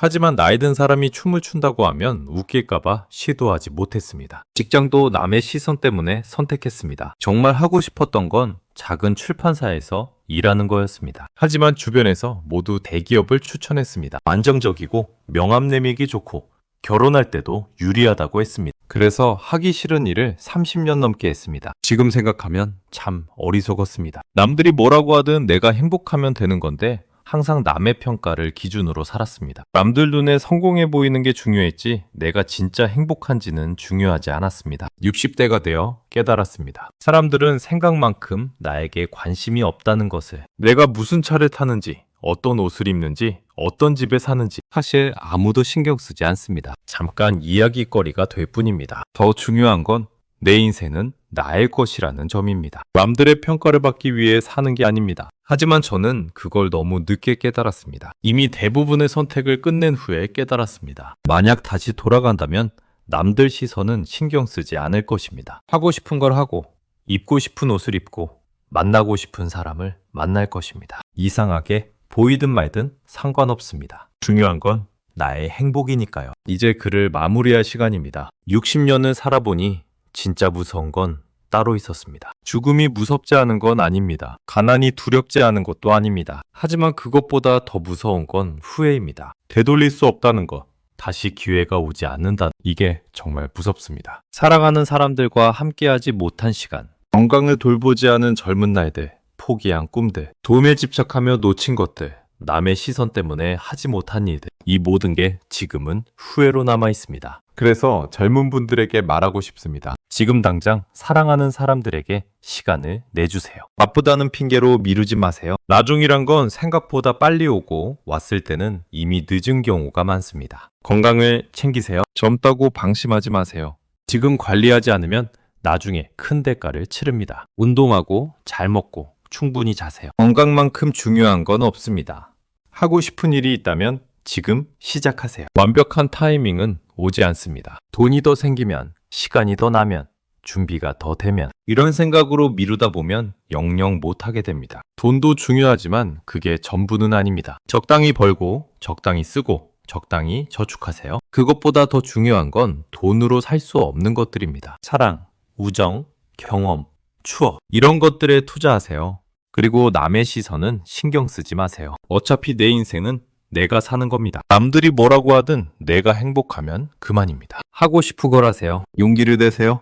하지만 나이 든 사람이 춤을 춘다고 하면 웃길까봐 시도하지 못했습니다. 직장도 남의 시선 때문에 선택했습니다. 정말 하고 싶었던 건 작은 출판사에서 일하는 거였습니다. 하지만 주변에서 모두 대기업을 추천했습니다. 안정적이고 명함 내밀기 좋고 결혼할 때도 유리하다고 했습니다. 그래서 하기 싫은 일을 30년 넘게 했습니다. 지금 생각하면 참 어리석었습니다. 남들이 뭐라고 하든 내가 행복하면 되는 건데 항상 남의 평가를 기준으로 살았습니다. 남들 눈에 성공해 보이는 게 중요했지 내가 진짜 행복한지는 중요하지 않았습니다. 60대가 되어 깨달았습니다. 사람들은 생각만큼 나에게 관심이 없다는 것을. 내가 무슨 차를 타는지, 어떤 옷을 입는지, 어떤 집에 사는지 사실 아무도 신경 쓰지 않습니다. 잠깐 이야기거리가 될 뿐입니다. 더 중요한 건 내 인생은 나의 것이라는 점입니다. 남들의 평가를 받기 위해 사는 게 아닙니다. 하지만 저는 그걸 너무 늦게 깨달았습니다. 이미 대부분의 선택을 끝낸 후에 깨달았습니다. 만약 다시 돌아간다면 남들 시선은 신경 쓰지 않을 것입니다. 하고 싶은 걸 하고, 입고 싶은 옷을 입고, 만나고 싶은 사람을 만날 것입니다. 이상하게 보이든 말든 상관없습니다. 중요한 건 나의 행복이니까요. 이제 글을 마무리할 시간입니다. 60년을 살아보니 진짜 무서운 건 따로 있었습니다. 죽음이 무섭지 않은 건 아닙니다. 가난이 두렵지 않은 것도 아닙니다. 하지만 그것보다 더 무서운 건 후회입니다. 되돌릴 수 없다는 것, 다시 기회가 오지 않는다. 이게 정말 무섭습니다. 살아가는 사람들과 함께하지 못한 시간, 건강을 돌보지 않은 젊은 날들, 포기한 꿈들, 돈에 집착하며 놓친 것들, 남의 시선 때문에 하지 못한 일들, 이 모든 게 지금은 후회로 남아 있습니다. 그래서 젊은 분들에게 말하고 싶습니다. 지금 당장 사랑하는 사람들에게 시간을 내주세요. 바쁘다는 핑계로 미루지 마세요. 나중이란 건 생각보다 빨리 오고 왔을 때는 이미 늦은 경우가 많습니다. 건강을 챙기세요. 젊다고 방심하지 마세요. 지금 관리하지 않으면 나중에 큰 대가를 치릅니다. 운동하고 잘 먹고 충분히 자세요. 건강만큼 중요한 건 없습니다. 하고 싶은 일이 있다면 지금 시작하세요. 완벽한 타이밍은 오지 않습니다. 돈이 더 생기면, 시간이 더 나면, 준비가 더 되면 이런 생각으로 미루다 보면 영영 못하게 됩니다. 돈도 중요하지만 그게 전부는 아닙니다. 적당히 벌고 적당히 쓰고 적당히 저축하세요. 그것보다 더 중요한 건 돈으로 살 수 없는 것들입니다. 사랑, 우정, 경험, 추억 이런 것들에 투자하세요. 그리고 남의 시선은 신경 쓰지 마세요. 어차피 내 인생은 내가 사는 겁니다. 남들이 뭐라고 하든 내가 행복하면 그만입니다. 하고 싶은 걸 하세요. 용기를 내세요.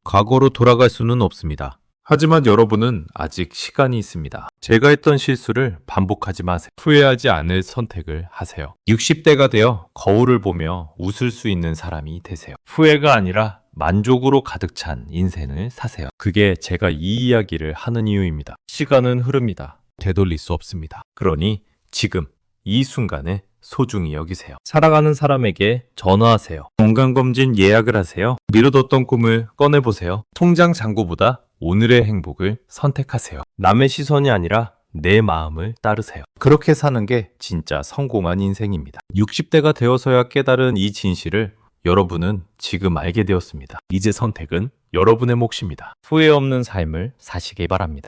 과거로 돌아갈 수는 없습니다. 하지만 여러분은 아직 시간이 있습니다. 제가 했던 실수를 반복하지 마세요. 후회하지 않을 선택을 하세요. 60대가 되어 거울을 보며 웃을 수 있는 사람이 되세요. 후회가 아니라 만족으로 가득 찬 인생을 사세요. 그게 제가 이 이야기를 하는 이유입니다. 시간은 흐릅니다. 되돌릴 수 없습니다. 그러니 지금 이 순간을 소중히 여기세요. 살아가는 사람에게 전화하세요. 건강검진 예약을 하세요. 미뤄뒀던 꿈을 꺼내보세요. 통장 잔고보다 오늘의 행복을 선택하세요. 남의 시선이 아니라 내 마음을 따르세요. 그렇게 사는 게 진짜 성공한 인생입니다. 60대가 되어서야 깨달은 이 진실을 여러분은 지금 알게 되었습니다. 이제 선택은 여러분의 몫입니다. 후회 없는 삶을 사시길 바랍니다.